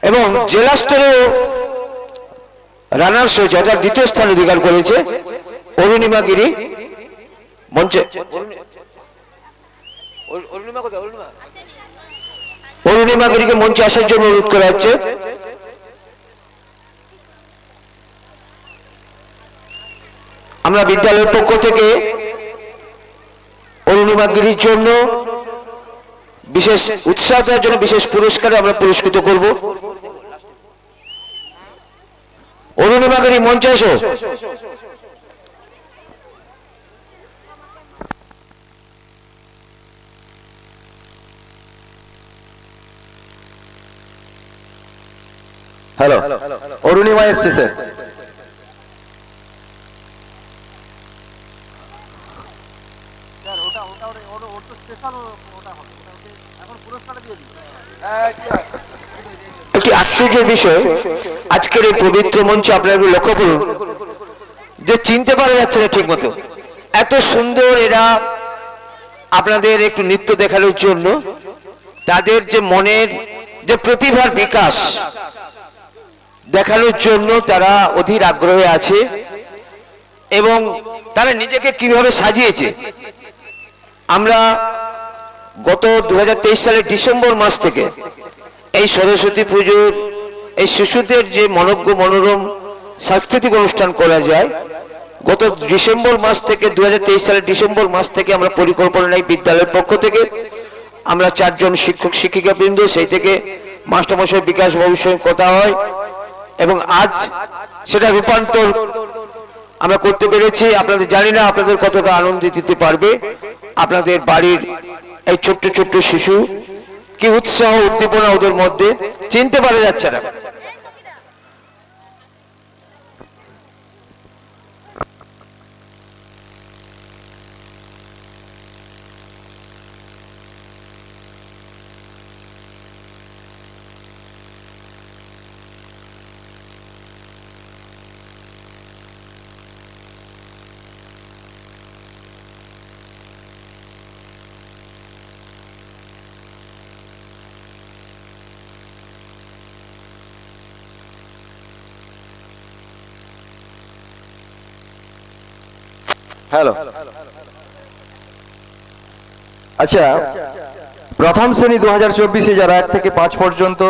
এবং জেলা স্তরেও রানার্স হয়েছে, অর্থাৎ দ্বিতীয় স্থান অধিকার করেছে অরুণিমা গিরি। মঞ্চে অরুণিমা গিরিকে মঞ্চে আসার জন্য অনুরোধ করা হচ্ছে। আমরা বিদ্যালয়ের পক্ষ থেকে অরুণিমা গিরির জন্য বিশেষ উৎসাহ দেওয়ার জন্য বিশেষ পুরস্কারে আমরা পুরস্কৃত করব। অরুণিমা গিরি মঞ্চে এসো। হ্যালো, অরুণিমা এসছে স্যার। একটি আশ্চর্যের বিষয়, আজকের এই পবিত্র মঞ্চে আপনারা লক্ষ্য করুন যে চিনতে পারা যাচ্ছে না ঠিক মতো। এত সুন্দর এরা আপনাদের একটু নৃত্য দেখানোর জন্য, তাদের যে মনের যে প্রতিভার বিকাশ দেখানোর জন্য তারা অধীর আগ্রহে আছে এবং তারা নিজেকে কিভাবে সাজিয়েছে। আমরা গত 2023 সালের ডিসেম্বর মাস থেকে এই সরস্বতী পুজোর এই শিশুদের যে মনোজ্ঞ মনোরম সাংস্কৃতিক অনুষ্ঠান করা যায়, গত ডিসেম্বর মাস থেকে 2023 সালের ডিসেম্বর মাস থেকে আমরা পরিকল্পনা নেই বিদ্যালয়ের পক্ষ থেকে। আমরা 4 জন শিক্ষক শিক্ষিকা বৃন্দ, সেই থেকে মাস্টারমশাই বিকাশ বাবুর সঙ্গে কথা হয় এবং আজ সেটা রূপান্তর আমরা করতে পেরেছি। আপনাদের জানি না আপনাদের কতটা আনন্দ দিতে পারবে। আপনাদের বাড়ির এই ছোট্ট ছোট্ট শিশু, কি উৎসাহ উদ্দীপনা ওদের মধ্যে, চিনতে পারা যাচ্ছে না। হ্যালো, আচ্ছা, প্রথম শ্রেণী 2024-এ যারা 1 থেকে 5 পর্যন্ত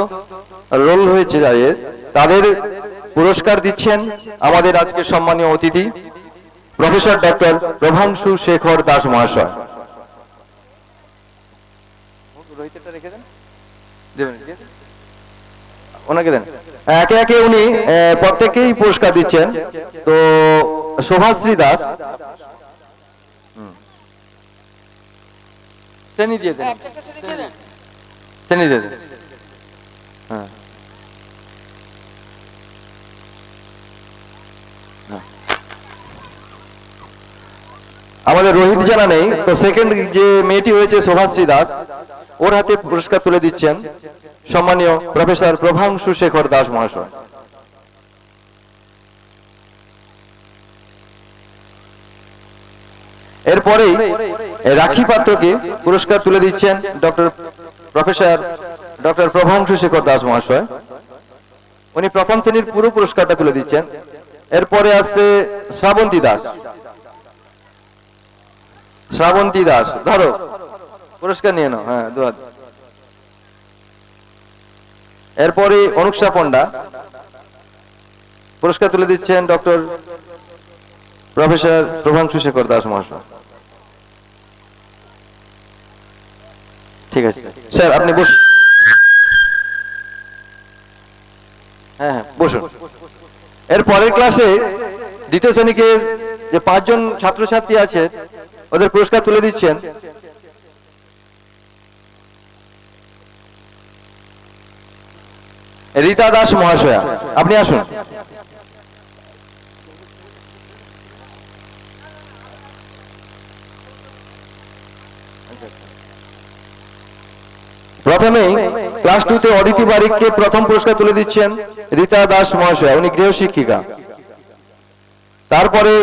রোল হয়েছে তাদের পুরস্কার দিচ্ছেন আমাদের আজকের সম্মানীয় অতিথি প্রফেসর ডক্টর প্রভাংশু শেখর দাস মহাশয়। ওনাকে দেন। একে একে উনি প্রত্যেককেই পুরস্কার দিচ্ছেন। তো শোভাশ্রী দাস, শ্রেণী দিয়ে দেন, শ্রেণী দিয়ে দেন। হ্যাঁ, আমাদের রোহিত জানা নেই, তো সেকেন্ড যে মেয়েটি হয়েছে শোভাশ্রী দাস, ওর হাতে পুরস্কার তুলে দিচ্ছেন সম্মানীয় প্রফেসর প্রভাংশু শেখর দাস মহাশয়। এরপরেই রাখি পাত্রকে পুরস্কার তুলে দিচ্ছেন প্রফেসর ডক্টর প্রভাংশু শেখর দাস মহাশয়। উনি প্রথম শ্রেণীর পুরো পুরস্কারটা তুলে দিচ্ছেন। এরপরে আসছে শ্রাবন্তী দাস। শ্রাবন্তী দাস, ধরো পুরস্কার নিয়ে নাও। হ্যাঁ, দুহাত। এরপরে অনুষ্কা পণ্ডা, পুরস্কার তুলে দিচ্ছেন ডক্টর প্রফেসর প্রভাংশু শেখর দাস মহাশয়। ঠিক আছে স্যার, আপনি বসুন। হ্যাঁ হ্যাঁ, বসুন। এর পরের ক্লাসে দ্বিতীয় শ্রেণীকে যে 5 জন ছাত্রছাত্রী আছে, ওদের পুরস্কার তুলে দিচ্ছেন রীতা দাস মহাশয়া। আপনি আসুন। প্রথমেই ক্লাস 2-তে অদিতি বারিককে প্রথম পুরস্কার তুলে দিচ্ছেন রীতা দাস মহাশয়া, উনি গৃহশিক্ষিকা। তারপরে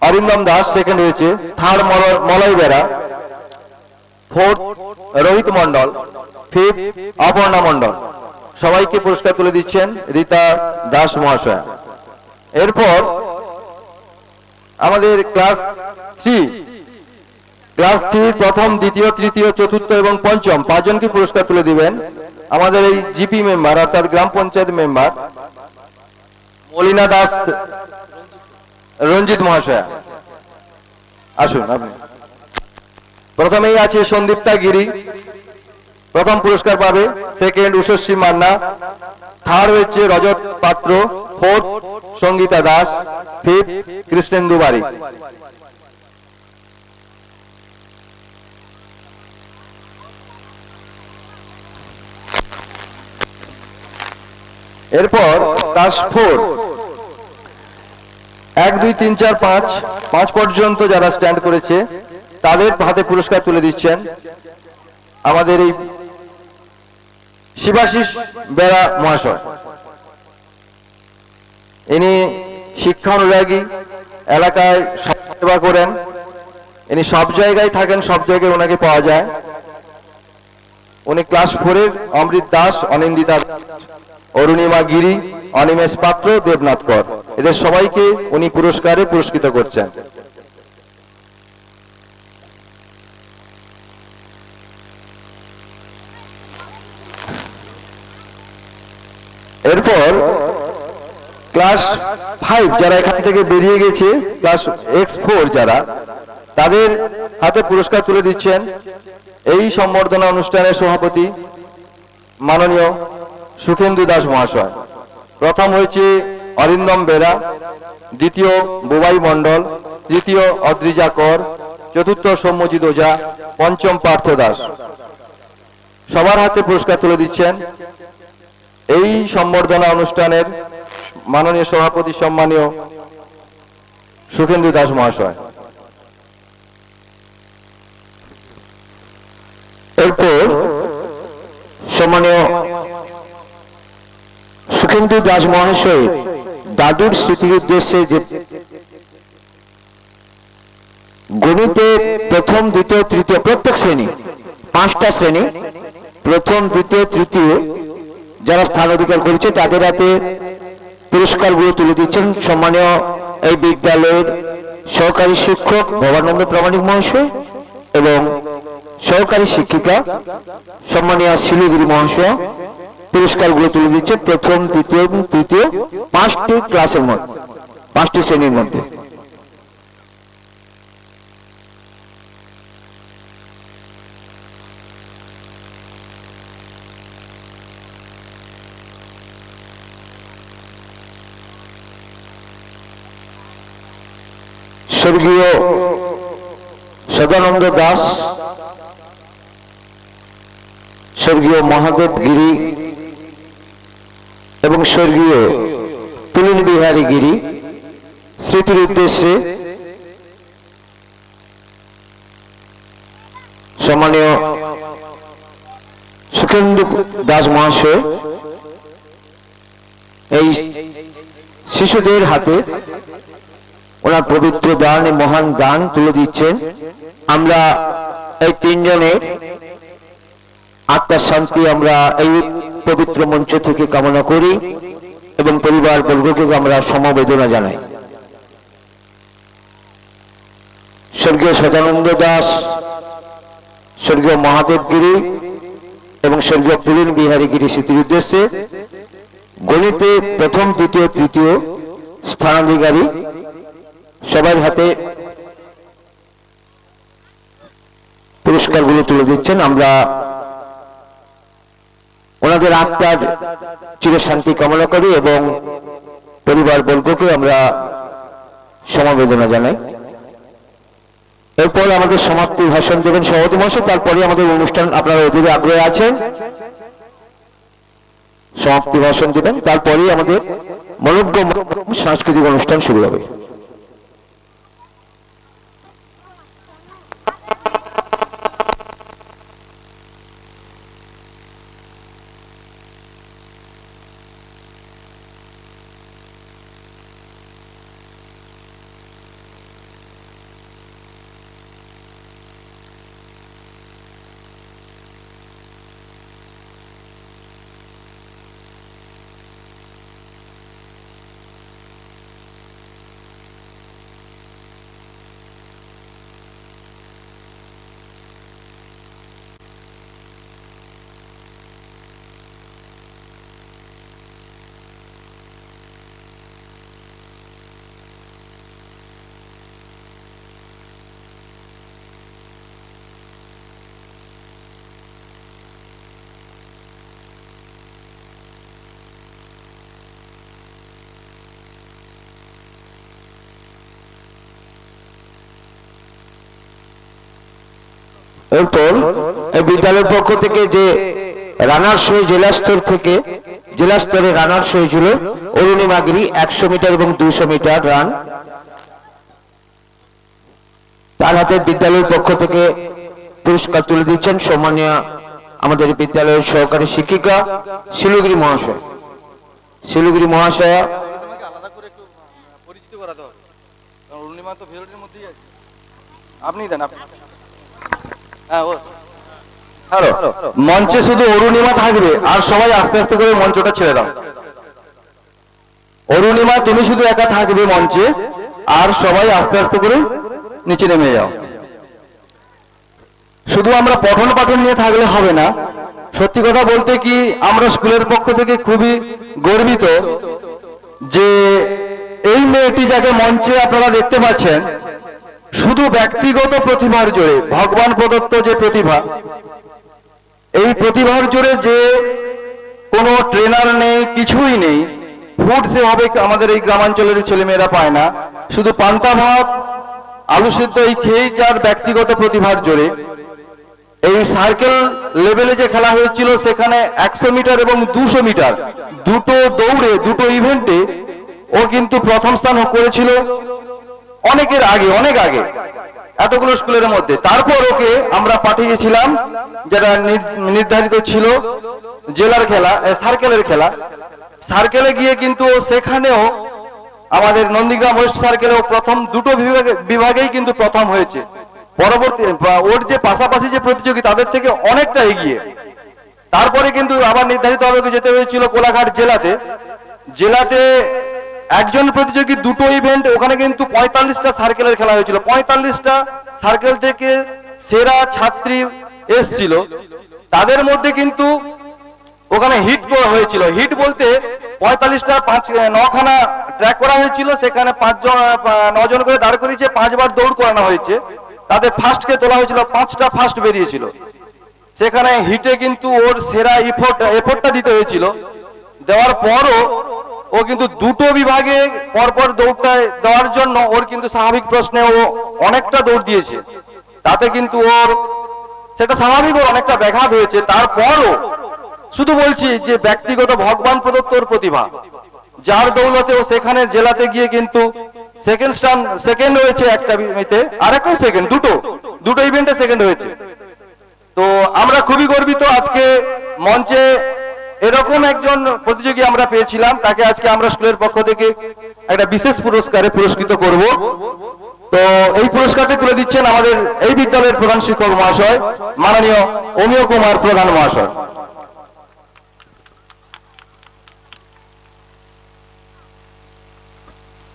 অরিন্দম দাস সেকেন্ড হয়েছে, third Malay Bera, fourth Rohit Mondal, fifth Aparna Mondal. সবাইকে পুরস্কার তুলে দিচ্ছেন রীতা দাস মহাশয়। এরপর আমাদের ক্লাস থ্রি প্রথম, দ্বিতীয়, তৃতীয়, চতুর্থ এবং পঞ্চম 5 জনকে পুরস্কার তুলে দিবেন আমাদের এই জিপি মেম্বার অর্থাৎ গ্রাম পঞ্চায়েত মেম্বার মলিনা দাস রঞ্জিত মহাশয়। আসুন আপনি। প্রথমেই আছে সন্দীপ্তা গিরি, প্রথম পুরস্কার পাবে। সেকেন্ড উষশ্রী মান্না, থার্ড হচ্ছে রজত পাত্র, ফোর্থ সঙ্গীতা দাস, ফিফথ কৃষ্ণেন্দু বাড়ি। এরপর ক্লাস 4 1 2 3 4 5 পর্যন্ত যারা স্ট্যান্ড করেছে তাদের হাতে পুরস্কার তুলে দিচ্ছেন আমাদের এই শিবাশিস বেরা মহাশয়। ইনি শিক্ষা অনুরাগী, এলাকায় সেবা করেন, ইনি সব জায়গায় থাকেন, সব জায়গায় ওনাকে পাওয়া যায়। উনি ক্লাস 4-এর অমৃত দাস, অনিন্দিতা, অরুণিমা গিরি, অনিমেষ পাত্র, দেবনাথ কর, এদের সবাইকে উনি পুরস্কারে পুরস্কৃত করছেন। এরপর ক্লাস 5 যারা এখান থেকে বেরিয়ে গেছে, ক্লাস X4 যারা, তাদের হাতে পুরস্কার তুলে দিচ্ছেন এই সম্বর্ধনা অনুষ্ঠানের সভাপতি মাননীয় সুখেন্দু দাস মহাশয়। প্রথম হয়েছে অরিন্দম বেরা, দ্বিতীয় বুবাই মণ্ডল, তৃতীয় অদ্রিজা কর, চতুর্থ সৌম্যজিৎ ওঝা, পঞ্চম পার্থ দাস। সবার হাতে পুরস্কার তুলে দিচ্ছেন এই সম্বর্ধনা অনুষ্ঠানের মাননীয় সভাপতি সম্মানীয় সুখেন্দু দাস মহাশয়। এরপর সম্মানীয় সুখেন্দু দাস মহাশয় দাদুর স্মৃতির উদ্দেশ্যে যে গণিতে প্রথম, দ্বিতীয়, তৃতীয় প্রত্যেক শ্রেণী 5টা শ্রেণী প্রথম, দ্বিতীয়, তৃতীয় যারা স্থান অধিকার করেছে তাদের হাতে পুরস্কারগুলো তুলে দিচ্ছেন সম্মানীয় এই বিদ্যালয়ের সহকারী শিক্ষক ভবানন্দ প্রামাণিক মহাশয় এবং সহকারী শিক্ষিকা সম্মানীয় শিলিগুড়ি মহাশয় পুরস্কারগুলো তুলে দিচ্ছে প্রথম, দ্বিতীয় এবং তৃতীয় 5টি ক্লাসের মধ্যে, 5টি শ্রেণীর মধ্যে। স্বর্গীয় সদানন্দ দাস, স্বর্গীয় মহাদেব গিরি এবং স্বর্গীয় পুলিন বিহারী গিরি স্মৃতির উদ্দেশ্যে সম্মানীয় সুখেন্দু দাস মহাশয় এই শিশুদের হাতে ওনার পবিত্র দান, মহান দান তুলে দিচ্ছেন। আমরা এই 3 জনের আত্মার শান্তি আমরা এই পবিত্র মঞ্চ থেকে কামনা করি এবং পরিবার বর্গকে আমরা সমবেদনা জানাই। স্বর্গীয় সদানন্দ দাস, স্বর্গীয় মহাদেব গিরি এবং স্বর্গীয় পুলিন বিহারী গিরি স্মৃতির উদ্দেশ্যে গণিতে প্রথম, দ্বিতীয়, তৃতীয় স্থানাধিকারী সবার হাতে পুরস্কারগুলো তুলে দিচ্ছেন। আমরা ওনাদের আত্মার চিরশান্তি কামনা করি এবং পরিবার বর্গকে আমরা সমবেদনা জানাই। এরপর আমাদের সমাপ্তি ভাষণ দেবেন সভাপতি মহাশয়, তারপরে আমাদের অনুষ্ঠান আপনারা অধীরে আগ্রহে আছেন, সমাপ্তি ভাষণ দেবেন, তারপরে আমাদের মনোজ্ঞ সাংস্কৃতিক অনুষ্ঠান শুরু হবে। এরপর এই বিদ্যালয়ের পক্ষ থেকে যে রানার্স হয়ে জেলা স্তরে রানার্স হয়েছিল অরুণিমা গিরি 100 মিটার এবং 200 মিটার রান, তার হাতে বিদ্যালয়ের পক্ষ থেকে পুরস্কার তুলে দিচ্ছেন সম্মানীয় আমাদের বিদ্যালয়ের সহকারী শিক্ষিকা শিলিগুড়ি মহাশয়া। মঞ্চে শুধু অরুণিমা থাকবে, আর সবাই আস্তে আস্তে করে মঞ্চটা ছেড়ে দাও। অরুণিমা তুমি শুধু একা থাকবে মঞ্চে, আর সবাই আস্তে আস্তে করে নিচে নেমে যাও। শুধু আমরা পঠন পাঠন নিয়ে থাকলে হবে না, সত্যি কথা বলতে কি আমরা স্কুলের পক্ষ থেকে খুবই গর্বিত যে এই মেয়েটি যাকে মঞ্চে আপনারা দেখতে পাচ্ছেন, শুধু ব্যক্তিগত প্রতিভার জোরে, ভগবান প্রদত্ত যে প্রতিভা, এই প্রতিভার জোরে, যে কোনো ট্রেনার নেই, কিছুই নেই, ফুড সেভাবে আমাদের এই গ্রামাঞ্চলের ছেলেমেয়েরা পায় না, শুধু পান্তা ভাত আলু সিদ্ধ এই খেয়েই যার ব্যক্তিগত প্রতিভার জোরে এই সার্কেল লেভেলে যে খেলা হয়েছিল সেখানে 100 মিটার এবং 200 মিটার দুটো দৌড়ে, দুটো ইভেন্টে ও কিন্তু প্রথম স্থান করেছিল অনেক আগে এতগুলো স্কুলের মধ্যে। তারপর ওকে আমরা পাঠিয়েছিলাম, যেটা নির্ধারিত ছিল জেলার খেলা, সার্কেলে গিয়ে কিন্তু সেখানেও আমাদের নন্দীগ্রাম ওয়েস্ট সার্কেলেও প্রথম দুটো বিভাগেই কিন্তু প্রথম হয়েছে। পরবর্তী ওর যে পাশাপাশি যে প্রতিযোগী তাদের থেকে অনেকটা এগিয়ে। তারপরে কিন্তু আবার নির্ধারিত ভাবে যেতে হয়েছিল কোলাঘাট জেলাতে একজন প্রতিযোগী দুটো ইভেন্ট, ওখানে কিন্তু 45টা সার্কেলের খেলা হয়েছিল। 45টা সার্কেল থেকে সেরা ছাত্রী এসেছিল, তাদের মধ্যে কিন্তু ওখানে হিট করা হয়েছিল। হিট বলতে 45টা 9খানা ট্র্যাক করা হয়েছিল, সেখানে 9 জন করে দাঁড় করিয়েছে, 5 বার দৌড় করানো হয়েছে। তাদের ফার্স্টকে তোলা হয়েছিল, 5টা ফার্স্ট বেরিয়েছিল। সেখানে হিটে কিন্তু ওর সেরা এফোর্টটা দিতে হয়েছিল। দেওয়ার পরও ও কিন্তু দুটো বিভাগে পরপর দৌড়টা দেওয়ার জন্য ওর কিন্তু স্বাভাবিক প্রশ্নে ও অনেকটা দৌড় দিয়েছে, তাতে কিন্তু ওর সেটা স্বাভাবিক ওর অনেকটা ব্যাঘাত হয়েছে। তারপরও শুধু বলছি যে ব্যক্তিগত ভগবান প্রদত্ত ওর প্রতিভা, যার দৌলতে ও সেখানে জেলাতে গিয়ে কিন্তু সেকেন্ড হয়েছে একটা ইভেন্টে, আর একটা সেকেন্ড, দুটো ইভেন্টে সেকেন্ড হয়েছে। তো আমরা খুবই গর্বিত আজকে মঞ্চে এরকম একজন প্রতিযোগী আমরা পেয়েছিলাম, তাকে আজকে আমরা স্কুলের পক্ষ থেকে একটা বিশেষ পুরস্কারে পুরস্কৃত করব। তো এই পুরস্কারটি তুলে দিচ্ছেন আমাদের এই বিদ্যালয়ের প্রধান শিক্ষক মহাশয়, মাননীয় অমিয় কুমার প্রধান মহাশয়।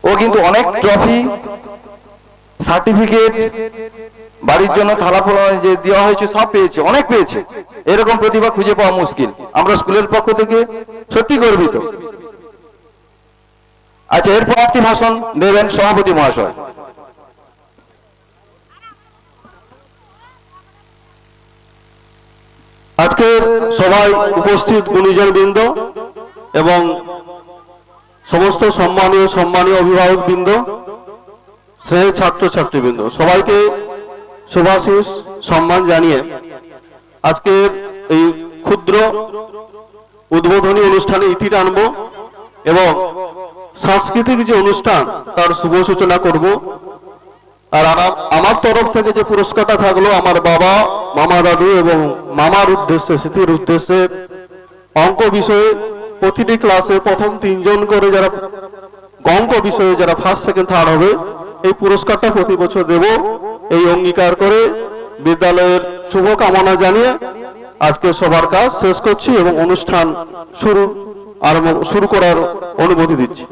ও কিন্তু অনেক ট্রফি, সার্টিফিকেট, বাড়ির জন্য থালা যে দেওয়া হয়েছে সব পেয়েছে, অনেক পেয়েছে। এরকম প্রতিভা খুঁজে পাওয়া মুশকিল। আমরা স্কুলের পক্ষ থেকে সত্যি গর্বিত। আচ্ছা, এরপর একটি ভাষণ দেবেন সভাপতি মহাশয়। আজকের সভায় উপস্থিত গুণীজন বৃন্দ এবং সমস্ত সম্মানীয় অভিভাবক বৃন্দ, স্নেহের ছাত্রছাত্রীবৃন্দ, সবাইকে শুভাশিস সম্মান জানিয়ে আজকের এই ক্ষুদ্র উদ্বোধনী অনুষ্ঠানে ইতি টানব এবং সাংস্কৃতিক যে অনুষ্ঠান তার শুভ সূচনা করব। আর আমার তরফ থেকে যে পুরস্কারটা থাকলো আমার বাবা, মামা, দাদু এবং মামার উদ্দেশ্যে, স্মৃতির উদ্দেশ্যে অঙ্ক বিষয়ে প্রতিটি ক্লাসে প্রথম 3 জন করে যারা অঙ্ক বিষয়ে যারা ফার্স্ট সেকেন্ড থার্ড হবে, এই পুরস্কারটা প্রতি বছর দেব, এই অঙ্গীকার করে বিদ্যালয়ের শুভ কামনা জানিয়ে আজকে সবার কাজ শেষ করছি এবং অনুষ্ঠান শুরু করার অনুমতি দিচ্ছি।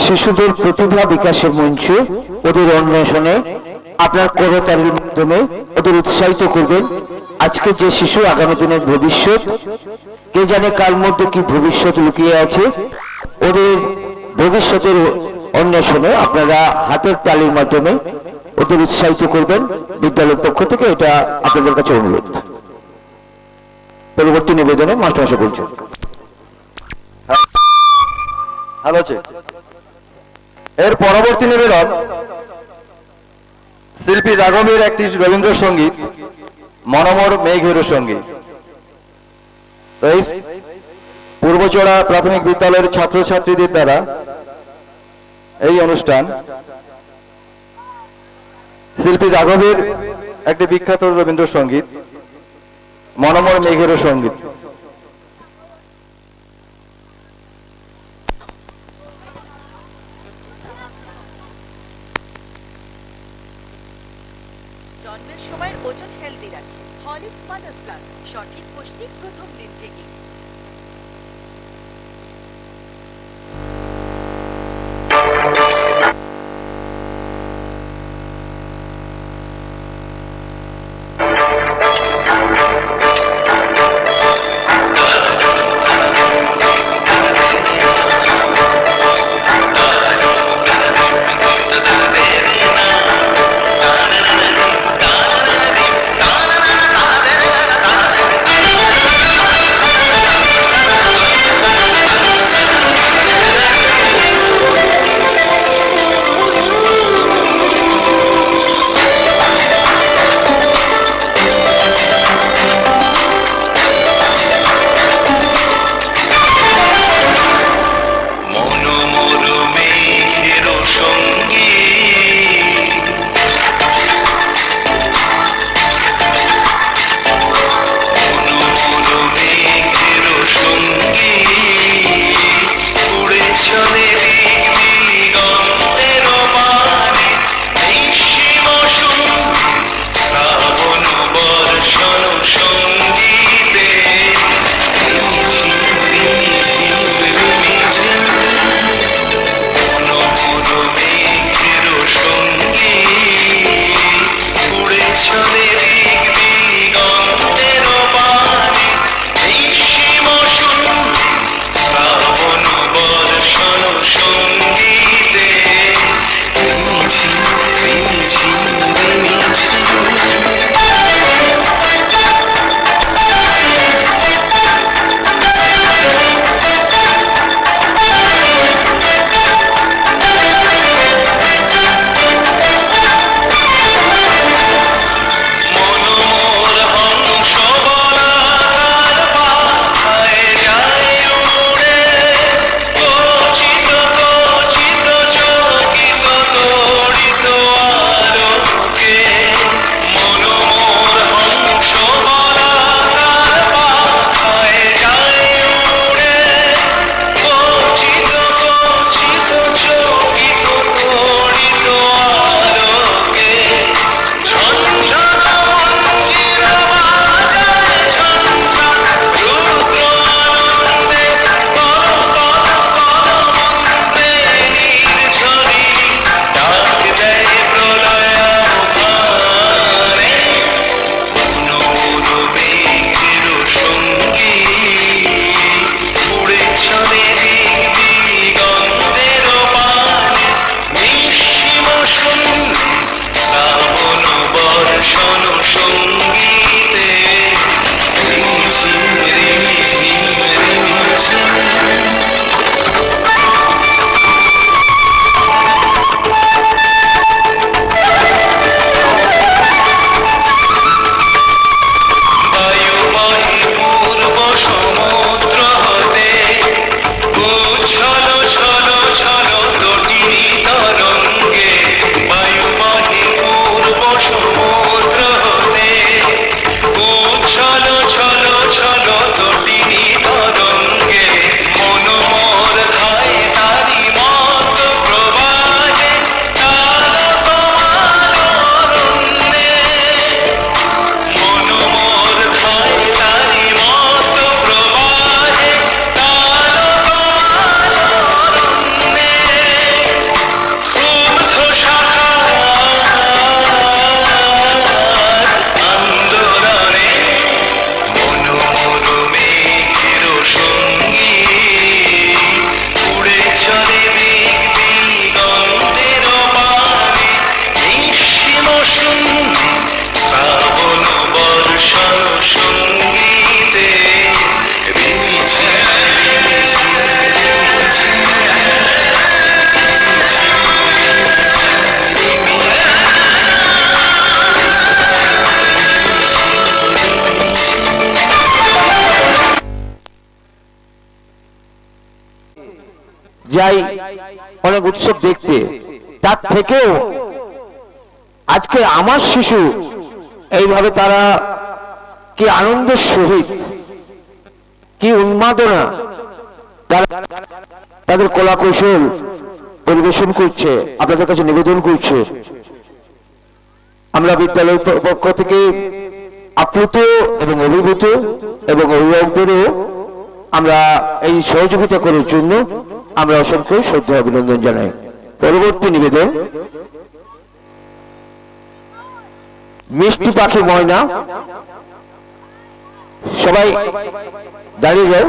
শিশুদের প্রতিভা বিকাশের মঞ্চে ওদের অন্বেষণে আপনার করতালির মাধ্যমে ওদের উৎসাহিত করবেন। আজকে যে শিশু আগামী দিনের ভবিষ্যৎ, কে জানে কার মধ্যে কি ভবিষ্যৎ লুকিয়ে আছে, ওদের ভবিষ্যতের অন্বেষণে আপনারা হাতের তালির মাধ্যমে ওদের উৎসাহিত করবেন বিদ্যালয়ের পক্ষ থেকে, এটা আপনাদের কাছে অনুরোধ। পরবর্তী নিবেদনে মাস্টারমশাই বলছেন। হ্যালো এর পরবর্তী নিবেদন শিল্পী রাঘবের একটি রবীন্দ্রসঙ্গীত মনোমর মেঘের সঙ্গীত। এই পূর্বচড়া প্রাথমিক বিদ্যালয়ের ছাত্রছাত্রীদের দ্বারা এই অনুষ্ঠান শিল্পী রাঘবের একটি বিখ্যাত রবীন্দ্রসঙ্গীত মনোমর মেঘের সঙ্গীত। জন্মের সময় ওজন হেলদি রাখে হরলিক্স মাদার্স প্লাস, সঠিক পুষ্টি প্রথম দিন থেকে। Da যাই অনেক উৎসব দেখতে, তার থেকেও আজকে আমার শিশু এইভাবে তারা কি আনন্দের সহিত, কি উন্মাদনা তারা তাদের কলা কৌশল পরিবেশন করছে, আপনাদের কাছে নিবেদন করছে। আমরা বিদ্যালয়ের পক্ষ থেকে আপ্লুত এবং অভিভূত, এবং অভিভাবকদেরও আমরা এই সহযোগিতা করার জন্য আমরা অসংখ্য শ্রদ্ধা অভিনন্দন জানাই। পরবর্তী নিবেদন মিষ্টি পাখি ময়না, সবাই দাঁড়িয়ে যায়।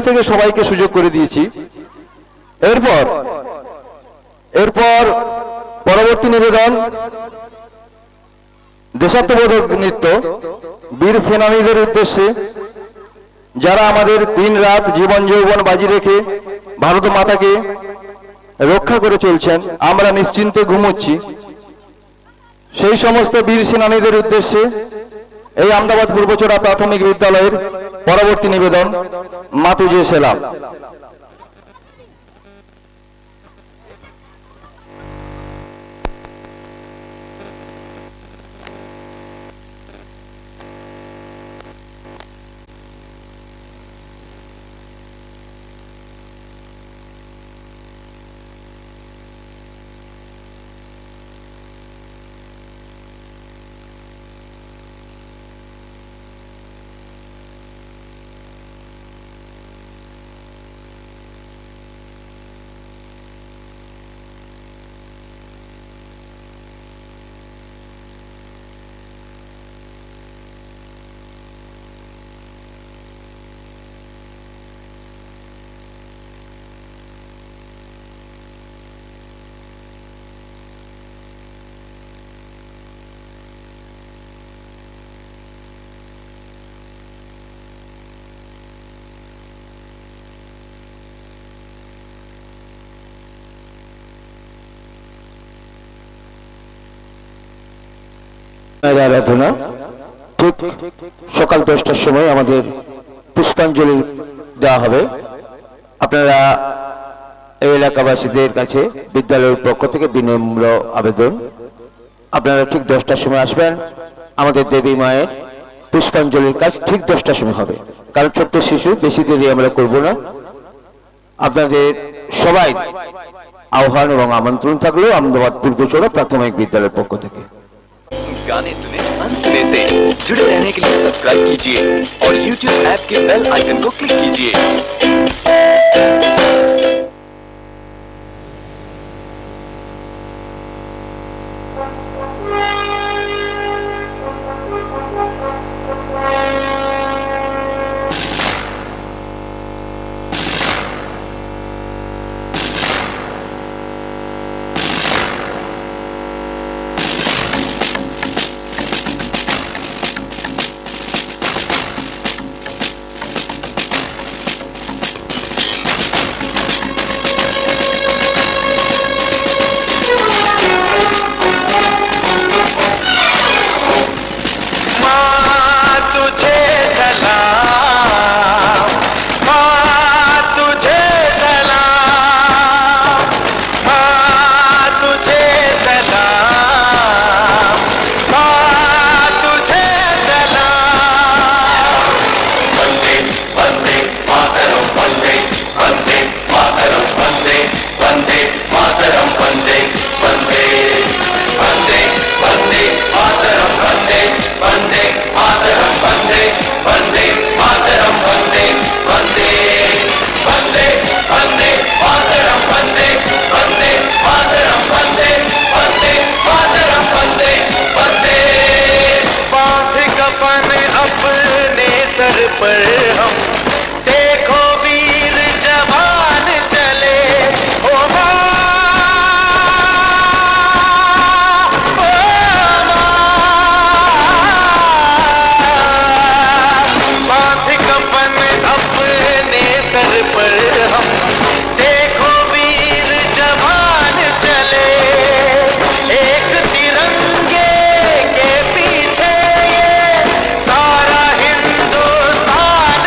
থেকে সবাইকে সুযোগ করে দিয়েছি। এরপর পরবর্তী নিবেদন দেশাত্মবোধক নৃত্য বীর সেনানীদের উদ্দেশ্যে, যারা আমাদের দিন রাত জীবন যৌবন বাজি রেখে ভারত মাতাকে রক্ষা করে চলছেন, আমরা নিশ্চিন্তে ঘুমোচ্ছি, সেই সমস্ত বীর সেনানীদের উদ্দেশ্যে এই আহমেদাবাদ পূর্বচড়া প্রাথমিক বিদ্যালয়ের পরবর্তী নিবেদন মা তুঝে সেলাম। আরাধনা ঠিক সকাল 10টার সময় আমাদের পুষ্পাঞ্জলি দেওয়া হবে। আপনারা এই এলাকাবাসীদের কাছে বিদ্যালয়ের পক্ষ থেকে বিনম্র আবেদন, আপনারা ঠিক 10টার সময় আসবেন। আমাদের দেবী মায়ের পুষ্পাঞ্জলির কাজ ঠিক 10টার সময় হবে, কারণ ছোট্ট শিশু, বেশি দেরি আমরা করব না। আপনাদের সবাই আহ্বান এবং আমন্ত্রণ থাকলেও আহমেদাবাদ পূর্বচড়া প্রাথমিক বিদ্যালয়ের পক্ষ থেকে। गाने सुने अनसुने से जुड़े रहने के लिए सब्सक्राइब कीजिए और YouTube ऐप के बेल आइकन को क्लिक कीजिए। सारा हिंदुस्तान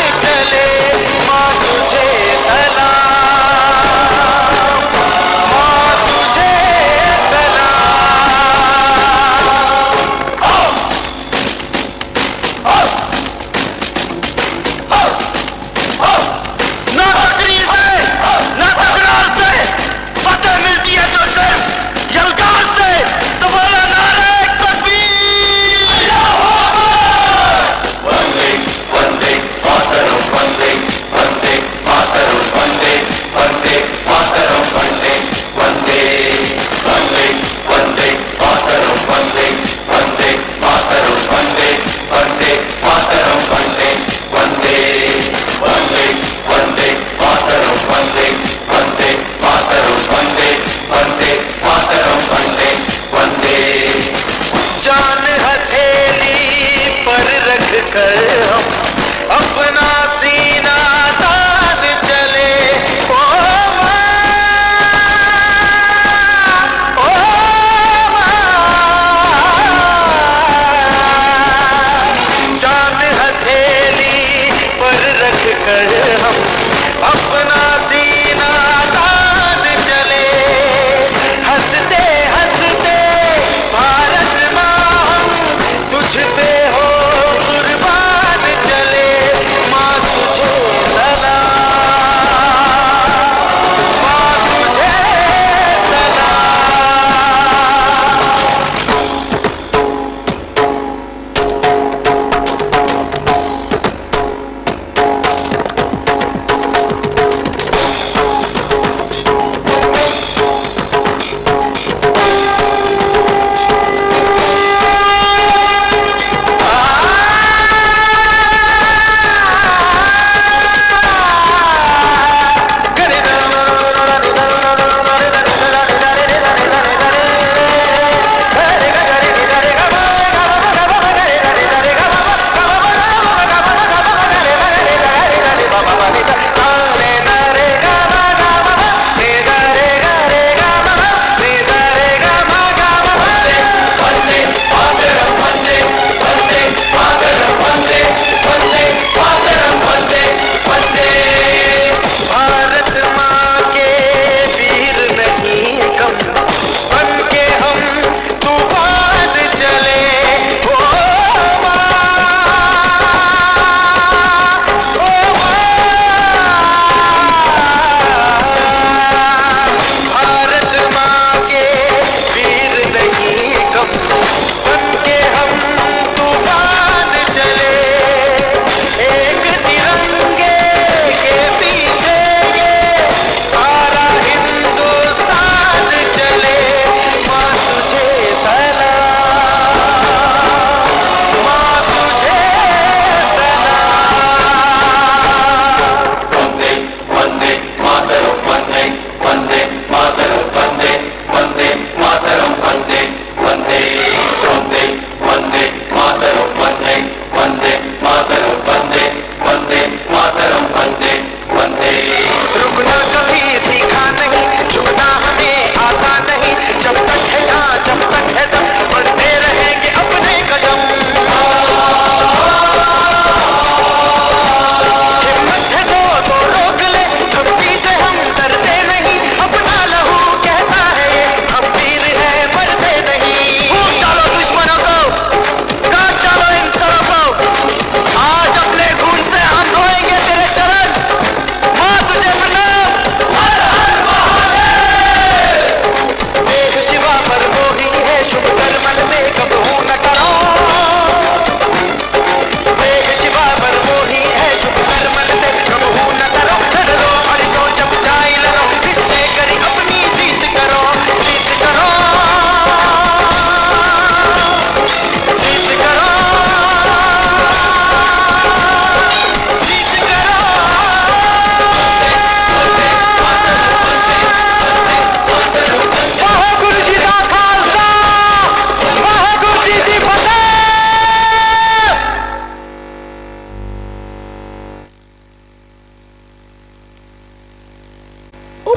वंदे मातरम वंदे वंदे। रुकना कभी सीखा नहीं, झुकना हमें आता नहीं, जब तक है जान जब तक है दम बढ़ते रहेंगे अपने कदम। हिम्मत है तो रोक ले, धरती से हम डरते नहीं, अपना लहू कहता है हम वीर हैं मरते नहीं। फूंक डालो दुश्मनों को, काट डालो इंसानों को, आज अपने खून से हम धोएंगे तेरे चरण। मां तुझे प्रणाम, हर हर महादेव। देख शिवा पर मोही है, शुभ कर मन में कबहू न करो। देख शिवा पर मोही है, शुभ कर मन में कबहू न करो। लड़ो अड़ो जब जाए लड़ो, निश्चय करी अपनी जीत करो, जीत करो, जीत करो, जीत करो। वाहेगुरु जी का खालसा, वाहेगुरु जी की फतेह।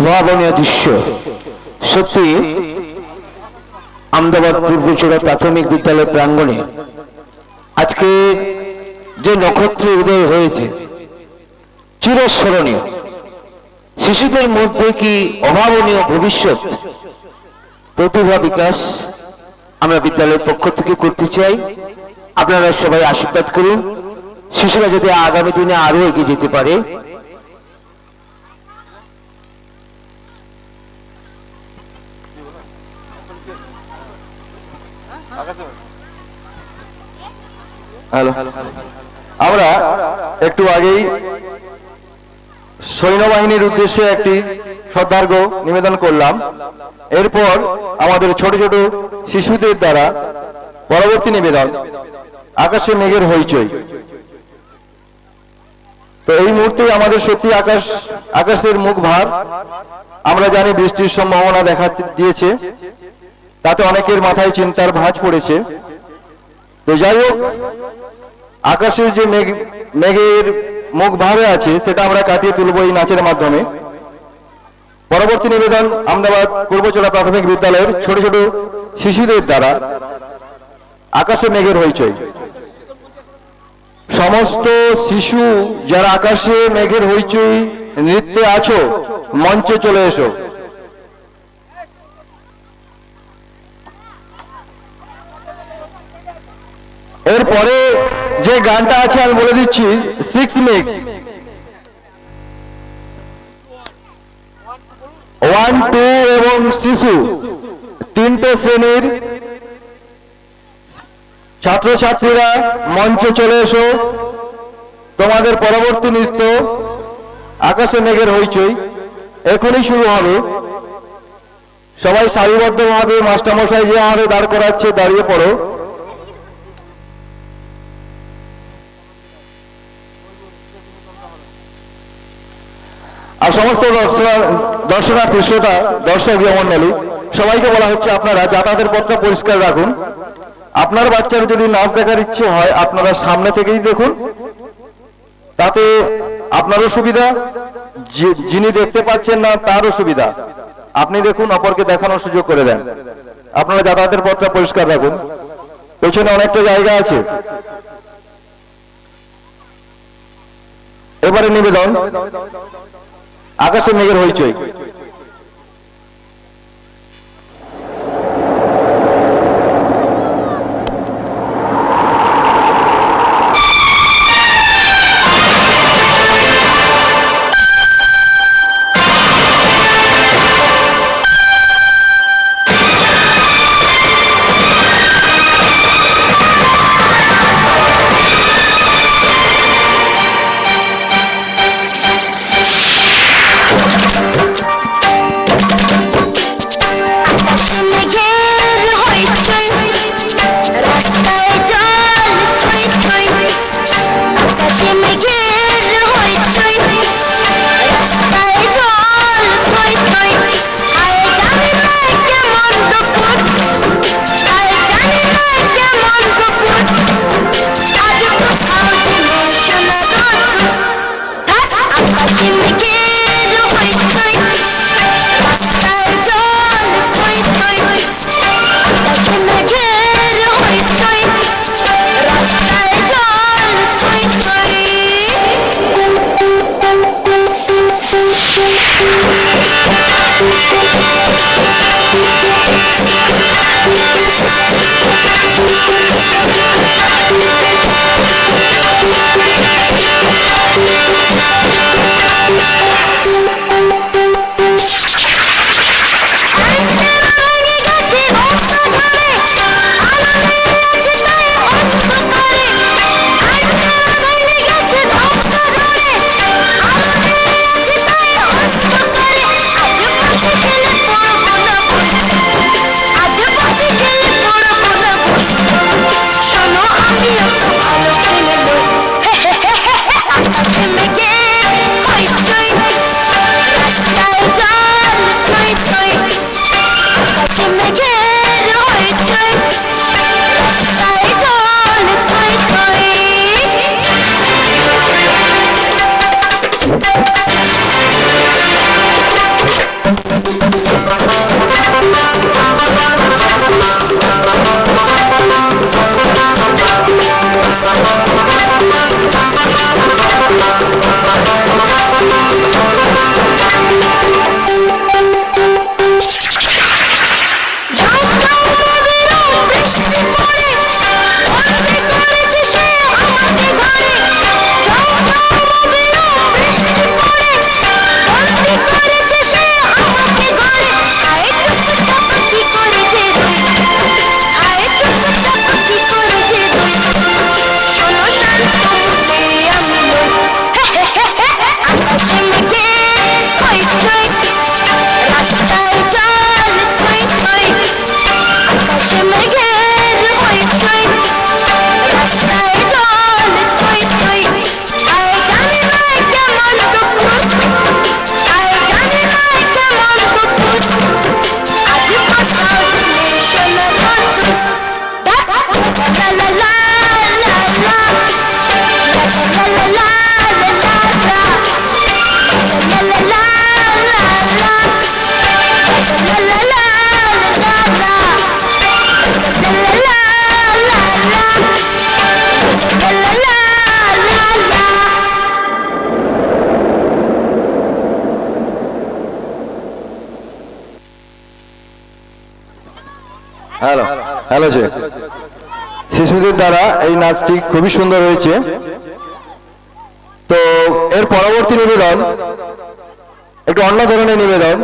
ভাবনীয় দৃশ্য সত্যি আহমেদাবাদ পূর্বচূড়া প্রাথমিক বিদ্যালয় প্রাঙ্গণে আজকে যে নক্ষত্র উদয় হয়েছে চিরস্মরণীয়। শিশুদের মধ্যে কি অভাবনীয় ভবিষ্যৎ প্রতিভা বিকাশ আমরা বিদ্যালয়ের পক্ষ থেকে করতে চাই। আপনারা সবাই আশীর্বাদ করুন, শিশুরা যাতে আগামী দিনে আরো এগিয়ে যেতে পারে। হ্যালো, আমরা একটু আগেই সৈন্যবাহিনীর উদ্দেশ্যে একটি শ্রদ্ধার্ঘ্য নিবেদন করলাম। এরপর আমাদের ছোট ছোট শিশুদের দ্বারা পরবর্তী নিবেদন আকাশে মেঘের হইচই। তো এই মুহূর্তে আমাদের সত্যি আকাশের মুখ ভার। আমরা জানি বৃষ্টির সম্ভাবনা দেখা দিয়েছে, তাতে অনেকের মাথায় চিন্তার ভাঁজ পড়েছে। তো যাই হোক, আকাশের যে মেঘের মুখ ভারে আছে সেটা আমরা কাটিয়ে তুলব এই নাচের মাধ্যমে। পরবর্তী নিবেদন আহমেদাবাদ পূর্বচূড়া প্রাথমিক বিদ্যালয়ের ছোট ছোট শিশুদের দ্বারা আকাশে মেঘের হইচই। সমস্ত শিশু যারা আকাশে মেঘের হইচই নৃত্যে আছো, মঞ্চে চলে এসো। এরপরে যে গানটা আছে আমি বলে দিচ্ছি, 6 মিক্স 1, 2 এবং শিশু তিনটে শ্রেণীর ছাত্রছাত্রীরা মঞ্চে চলে এসো। তোমাদের পরবর্তী নৃত্য আকাশে মেঘের হইচই এখনই শুরু হবে। সবাই সারিবদ্ধভাবে মাস্টারমশাই যে আমাদের দাঁড় করাচ্ছে দাঁড়িয়ে পড়ো। আর সমস্ত দর্শনার্থী শ্রোতা দর্শক মন্ডলী সবাইকে বলা হচ্ছে আপনারা যাতায়াতের পথটা পরিষ্কার রাখুন। আপনার বাচ্চার যদি নাচ দেখার ইচ্ছে হয় আপনারা সামনে থেকেই দেখুন, তাতে আপনারও সুবিধা, যিনি দেখতে পাচ্ছেন না তারও সুবিধা। আপনি দেখুন, অপরকে দেখানোর সুযোগ করে দেন। আপনারা যাতায়াতের পথটা পরিষ্কার রাখুন। পেছনে অনেকটা জায়গা আছে। এবারে নিবেদন আকাশে মেঘের হইচই। হ্যালো হ্যালো যে শিশুদের দ্বারা এই নাচটি খুবই সুন্দর হয়েছে। তো এর পরবর্তী নিবেদন একটু অন্য ধরনের নিবেদন,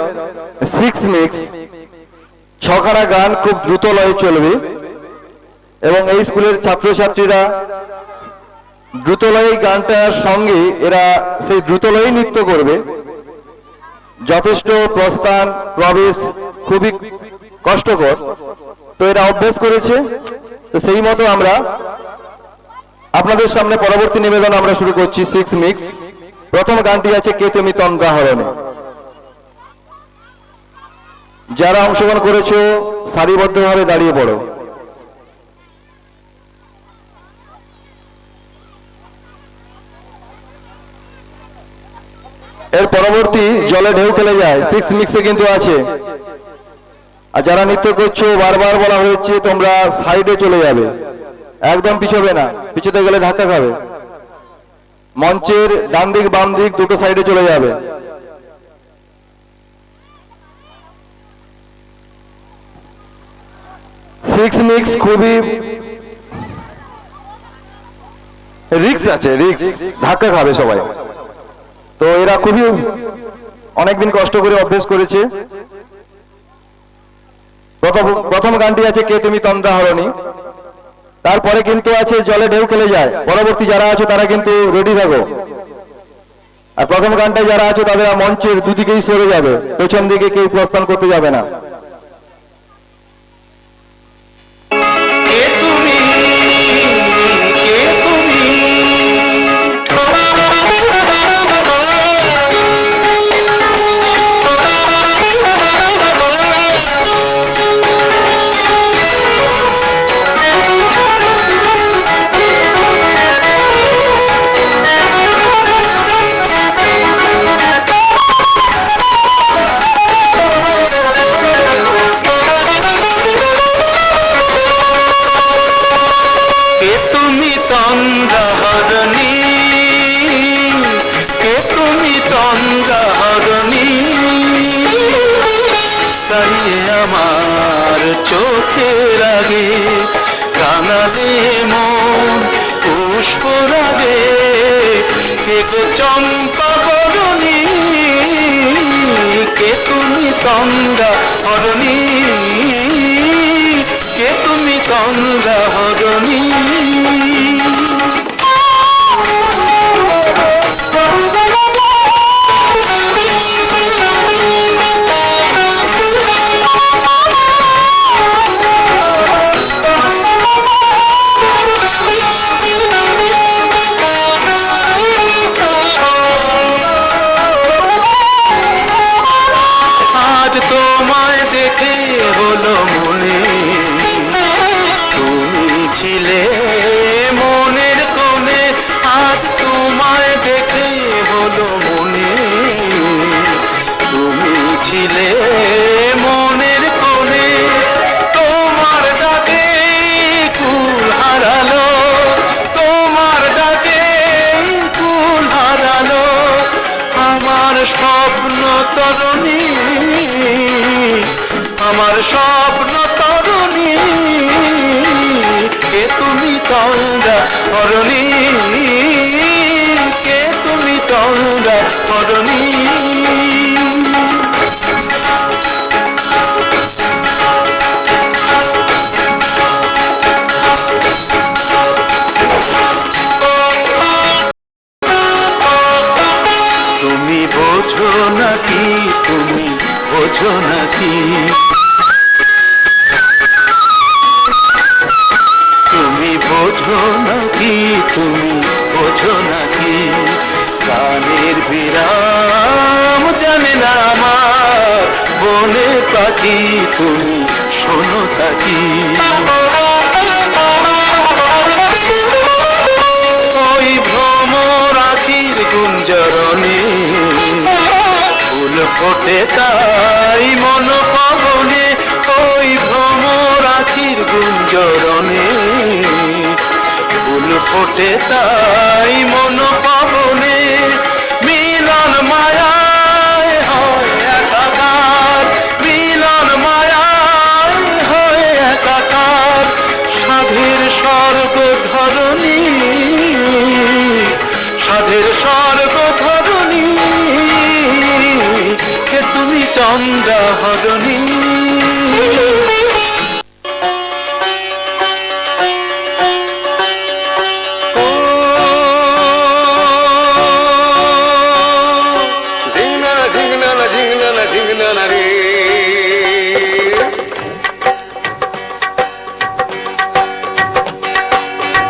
সিক্স মিক্স ছখানা গান খুব দ্রুত লয়ে চলবে এবং এই স্কুলের ছাত্রছাত্রীরা দ্রুতলয়ী গানটার সঙ্গে এরা সেই দ্রুতলয়ী নৃত্য করবে। যথেষ্ট প্রস্থান প্রবেশ খুবই কষ্টকর, তো এরা অভ্যেস করেছে। তো সেই মতো আমরা আপনাদের সামনে পরবর্তী নিবেদন আমরা শুরু করছি সিক্স মিক্স। প্রথম গানটি আছে কে তুমি তন্দ্রা হরণে। যারা অংশগ্রহণ করেছো সারিবদ্ধভাবে দাঁড়িয়ে পড়ো। এর পরবর্তী জলে ঢেউ খেলে যায় সিক্স মিক্সে কিন্তু আছে। আর যারা নৃত্য করছো বারবার বলা হয়েছে তোমরা সাইডে চলে যাবে, একদম পিছবে না, পিছতে গেলে ধাক্কা খাবে। মঞ্চের ডান দিক বাম দিক দুটো সাইডে চলে যাবে। সিক্স মিক্স খুবই রিস্ক আছে, রিস্ক, ধাক্কা খাবে সবাই। তো এরা খুবই অনেকদিন কষ্ট করে অভ্যেস করেছে। প্রথম গানটি আছে কে তুমি তন্দ্রা হরণী, তারপরে কিন্তু আছে জলে ঢেউ খেলে যায়। পরবর্তী যারা আছে তারা কিন্তু রেডি থাকো। আর প্রথম গানটায় যারা আছে তাদের মঞ্চের দুদিকেই সরে যাবে, পেছন দিকে কেউ প্রস্থান করতে যাবে না। আমার চোখের আগে কানালে মন পুষ্প রাগে কে গো চম্পা বরণী, কে তুমি তন্দ্রা হরণী, কে তুমি তন্দ্রা হরণী। তোমায় দেখে হলো মনে তুমি ছিলে মনের কোণে, আজ তোমায় দেখে হলো মনে তুমি ছিলে মনের কোণে। তোমার ডাকে কুল হারালো, তোমার ডাকে কুল হারালো আমার স্বপ্ন তরুণী, আমার স্বপ্ন তরুণী, কে তুমি তন্দ্রা হরণী, কে তুমি তন্দ্রা হরণী। তুমি বোঝো নাকি, তুমি বোঝো নাকি, তুমি বোঝো নাকি, তুমি বোঝো নাকি, গানের বিরাম জানে না আমার বনে পাখি, তুমি শোনো তাকি। ওই ভ্রমর আখির গুঞ্জরণে ফুল ফোটে তাই মন পবনে, ওই ভ্রমর আখির গুঞ্জরণে ফুল ফোটে তাই মন পবনে। মিলন মায়ায় হয় একাকার, মিলন মায়ায় হয় একাকার। স্বর্গ ধরণী, কে তুমি চন্দ্রা হরণী।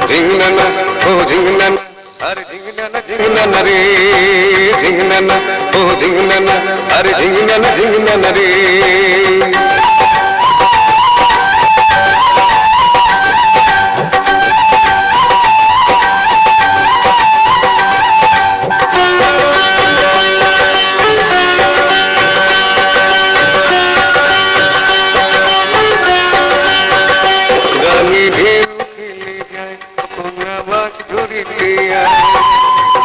ঝিংনানা ও ঝিংনানা আরে ঝিংনানা ঝিংনানা রে, ঝিংনানা ও ঝিংনানা আরে ঝিংনানা ঝিংনানা রে।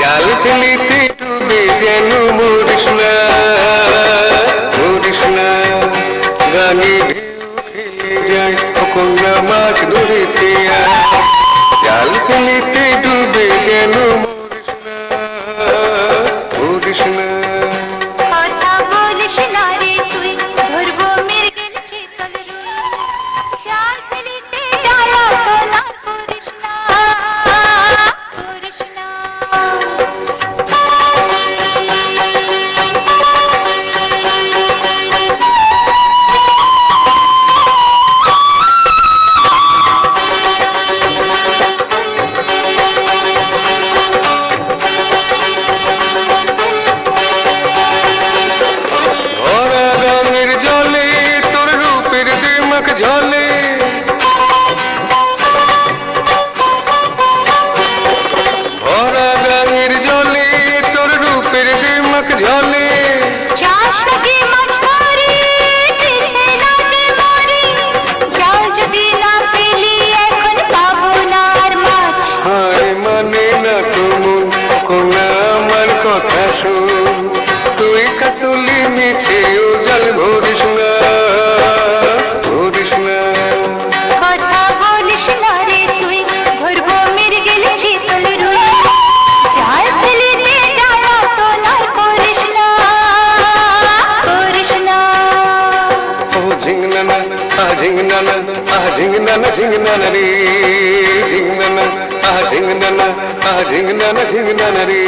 জাল ফেলিতে ডুবে যেন মরিস না, মরিস না। গানে ঢেউ খেলে যায় কন্যা মাছ ধরিতে, জাল ফেলিতে ডুবে যেন মরিস না, মরিস না। কথা বলিস না রে তুই, ধরবো মৃগেল চিতল রুই, জাল ফেলিতে জ্বালাতনা করিস না, করিস না। ভরা রঙের জলে তোর রূপের দিমাগ ঝলে, ভরা রঙের জলে তোর রূপের দিমাগ ঝলে। চাষ যে মাছ ধরে, পিছে নাচে মরে, জাল যদি না পেলি এখন পাবো না আর মাছ। হায় মানে না তো মন, কোনা আমার কথা শোন, তুই কাতুলি মিছে ও জল ভরিস না, ভরিস না। কথা বলিস না রে তুই, ধরবো মৃগেল চিতল রুই, জাল ফেলিতে জ্বালাতনা করিস না, করিস না। ও ঝিংনানা ঝিংনানা ঝিংনানা ঝিংনানা রে, ঝিংনানা ঝিংনানা ঝিংনানা ঝিংনানা রে।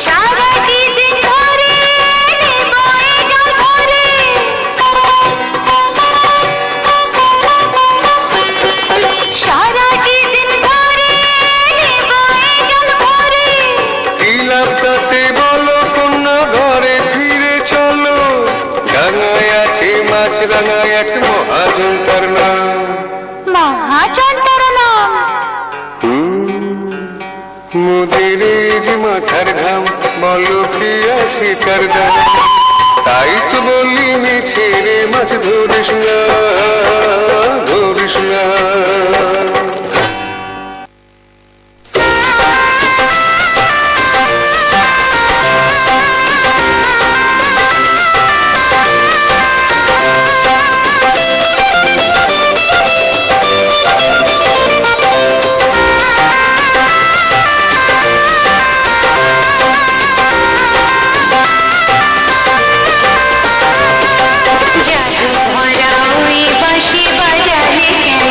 সারাটি দিন ধরে নেবো এই জাল ধরে, সারাটি দিন ধরে নেবো এই জাল ধরে। কি লাভ তাতে বলো কন্যা, ঘরে ফিরে চলো। ডাঙায় আছে মাছ রাঙায় এক মহাজন তার নাম, মহাজন তার নাম। মোদের যে মাথার ঘাম, বলো কি আছে তার দাম। তাই তো বলি মিছে রে মাছ ধরিস না, ধরিস না। জাদু ভরা ওই বাঁশি বাজালে কেন,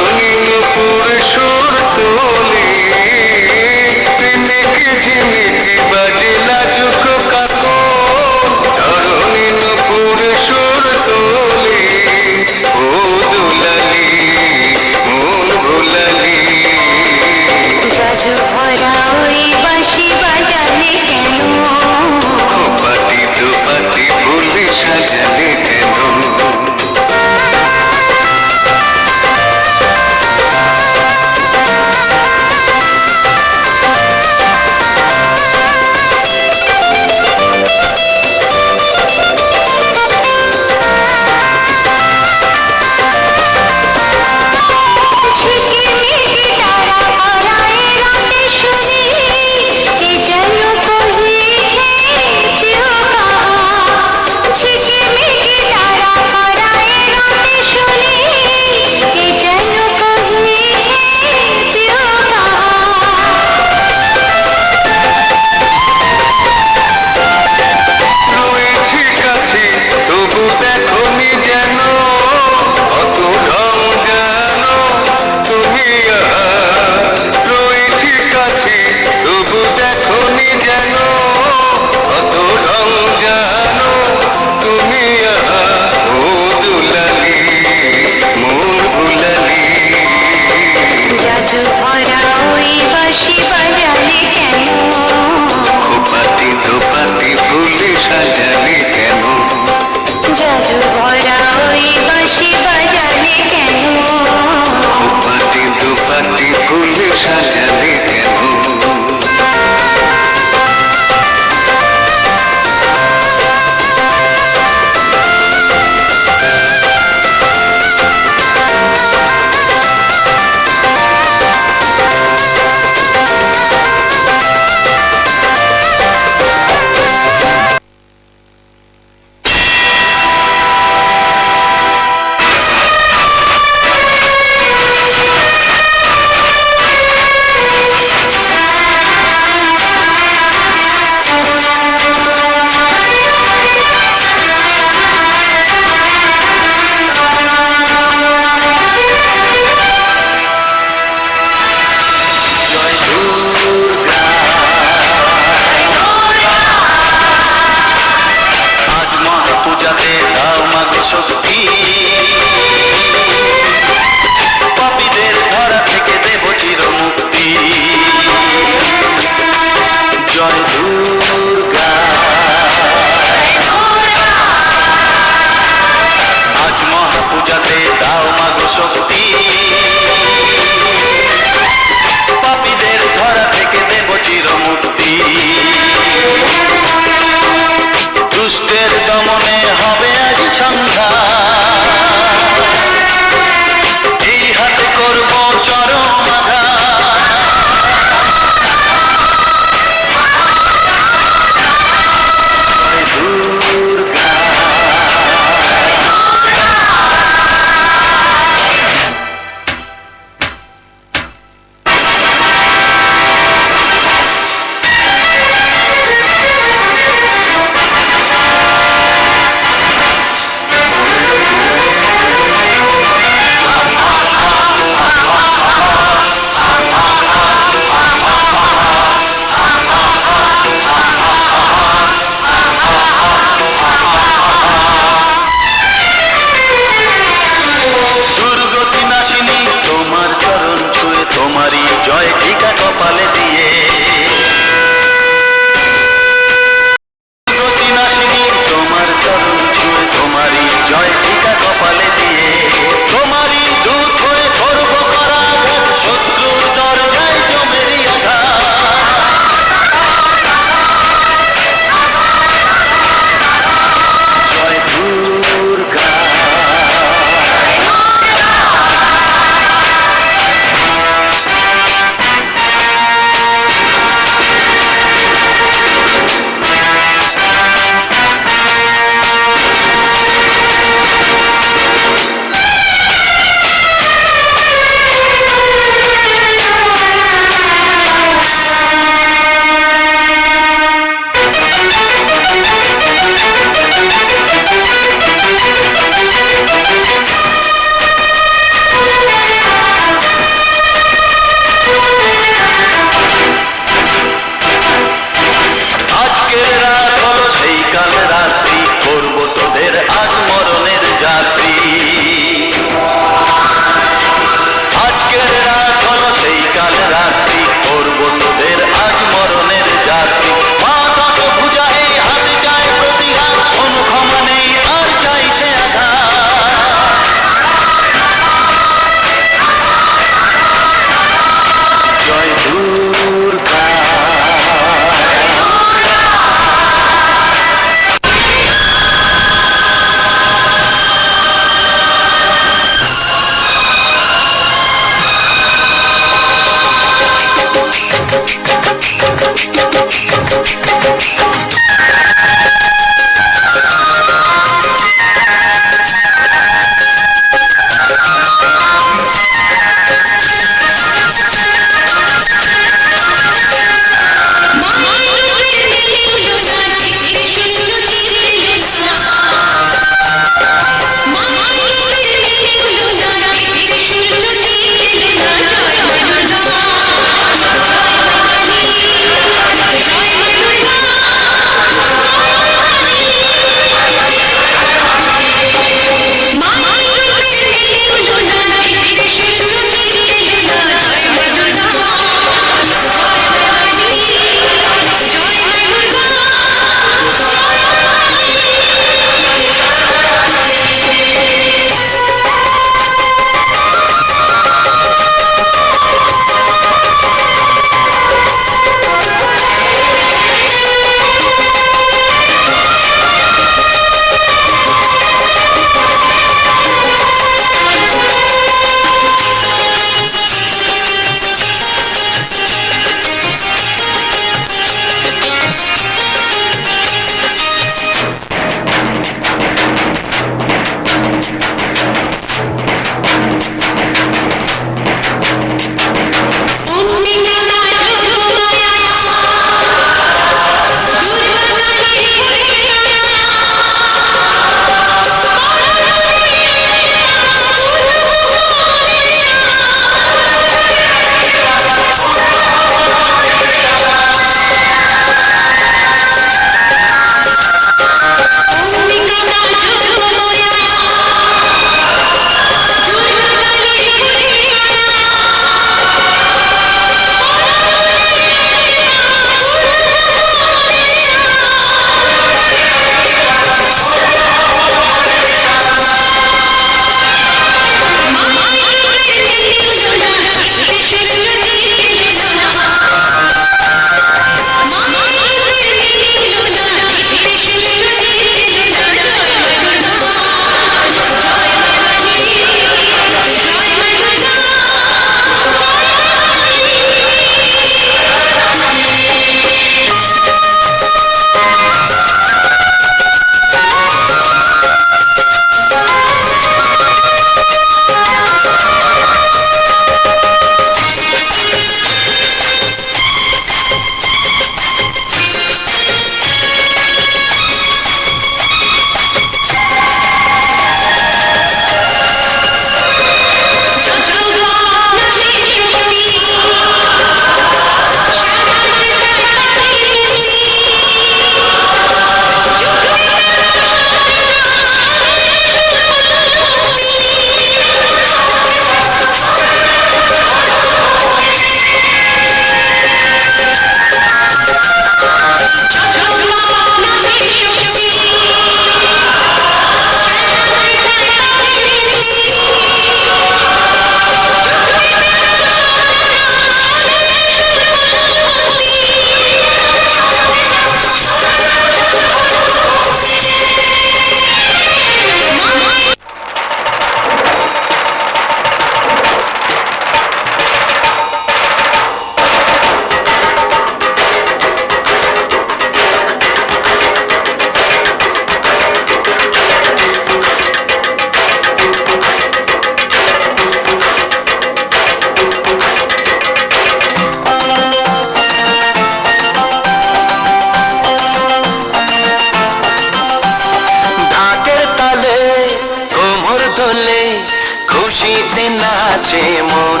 খুশিতে নাচে মন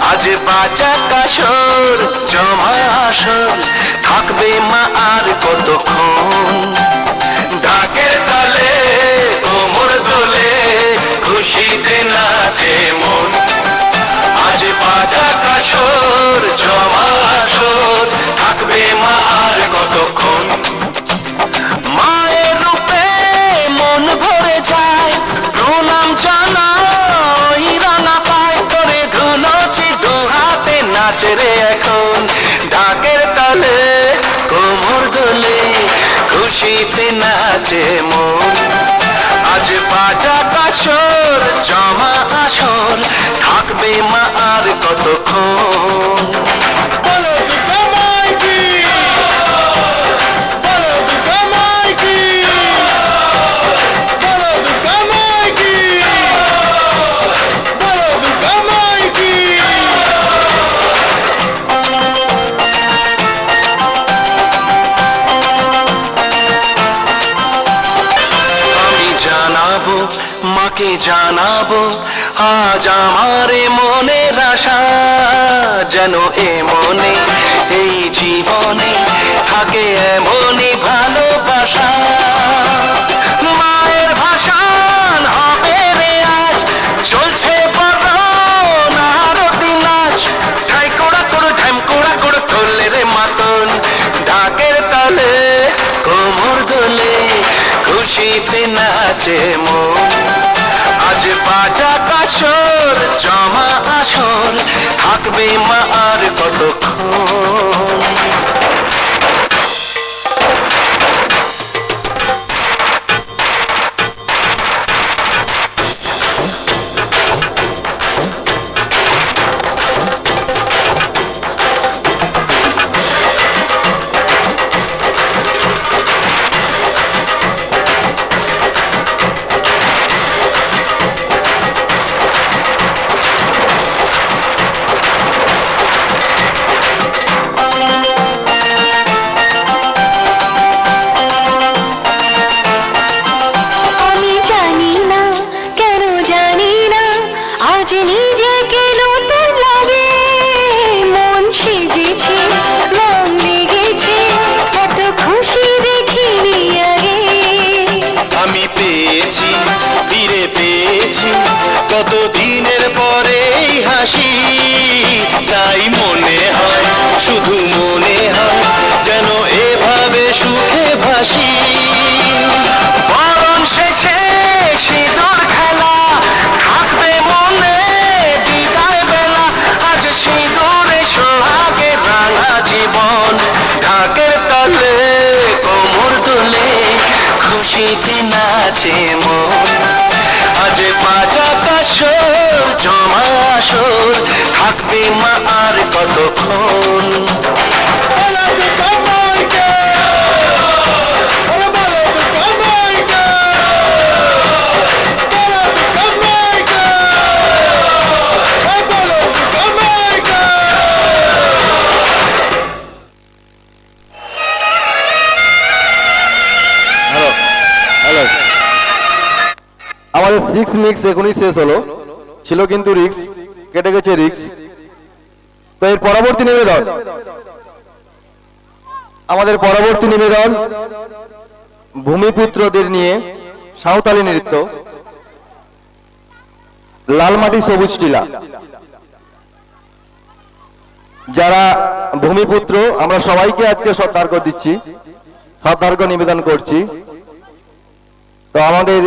আজ বাজা কাসর জমা আসর থাকবে মা আর কতক্ষণ ঢাকের তালে কোমর দোলে খুশিতে নাচে মন আজ বাজা কাসর জমা আসর থাকবে মা আর কতক্ষণ মায়ের রূপে মন ভরে যায় প্রণাম জানাই রানা পায় করে ধুনোচি দু হাতে নাচে রে এখন ঢাকের তালে কোমর দোলে খুশিতে নাচে মন আজ বাজা কাসর জমা আসর থাকবে মা আর কতক্ষণ বলো দুর্গা মাইকি বলো দুর্গা মাইকি বলো দুর্গা মাইকি বলো দুর্গা মাইকি আমি জানাবো মাকে জানাবো আজ আমার মনের আশা যেন এ মনে এই জীবনে থাকে এমনই ভালোবাসা মায়ের ভাষণ হবে রে আজ চলছে বরণ আরতি নাচ ঠাই কোড়া কোড়ো ঢ্যাম কোড়া কোড়ো তোলে রে মাতন ঢাকের তালে কোমর দোলে খুশিতে নাচে মন আজ বাজা কাসর জমা আসর থাকবে মা আর কতক্ষণ আমি জানি না কেন জানি না আজ নিজেকে নতুন লাগে মন সেজেছে রং লেগেছে এত খুশি দেখিনি আগে আমি পেয়েছি ফিরে পেয়েছি কত দিনের পরে এই হাসি তাই মনে হয় শুধু মনে হয় যেন এভাবে সুখে ভাসি বরণ শেষে সিঁদুর খেলা থাকবে মনে বিদায় বেলা আজ সিঁদুরে সোহাগে রাঙা জীবন ঢাকের তালে কোমর দোলে খুশিতে নাচে মন আজ বাজা কাসর জমা আসর থাকবে মা আর কতক্ষণ বলো দুর্গা মাইকে বলো দুর্গা মাইকে বলো দুর্গা মাইকে বলো দুর্গা মাইকে হ্যালো হ্যালো আমাদের 6 মিক্স এখনই শেষ হলো ছিল কিন্তু রিক্স কেটে গেছে রিক্স তো এর পরবর্তী নিবেদন আমাদের পরবর্তী নিবেদন ভূমিপুত্রদের নিয়ে সাঁওতালি নৃত্য লালমাটি সবুজ টিলা যারা ভূমিপুত্র আমরা সবাইকে আজকে শ্রদ্ধার্ঘ্য দিচ্ছি শ্রদ্ধার্ঘ্য নিবেদন করছি তো আমাদের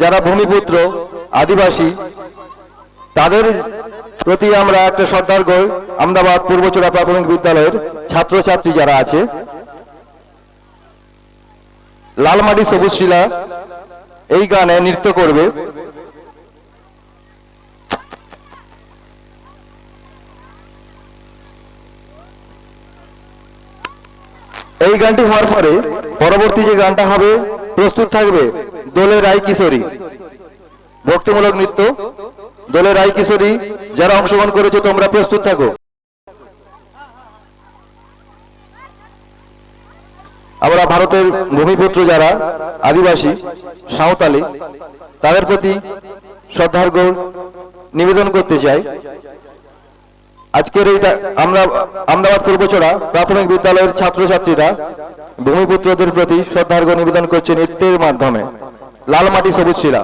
যারা ভূমিপুত্র আদিবাসী তাদের প্রতি আমরা একটা শ্রদ্ধার্ঘ্য আমদাবাদ পূর্বচূড়া প্রাথমিক বিদ্যালয়ের ছাত্রছাত্রী যারা আছে লালমাটি সবুজ টিলা এই গানে নৃত্য করবে এই গানটি হওয়ার পরে পরবর্তী যে গানটা হবে প্রস্তুত থাকবে দোলে রায় কিশোরী ভক্তিমূলক নৃত্য দোলে রায় কিশোরী যারা অংশগ্রহণ করেছে তোমরা প্রস্তুত থাকো আমরা ভারতের ভূমিপুত্র যারা আদিবাসী সাঁওতালি তাদের প্রতি শ্রদ্ধার্ঘ্য নিবেদন করতে চাই। আজকের এইটা আমরা আহমেদাবাদ পূর্বচড়া প্রাথমিক বিদ্যালয়ের ছাত্রছাত্রীরা ভূমিপুত্রদের প্রতি শ্রদ্ধার্ঘ নিবেদন করছে নৃত্যের মাধ্যমে। লাল মাটি সবুজ শিরা।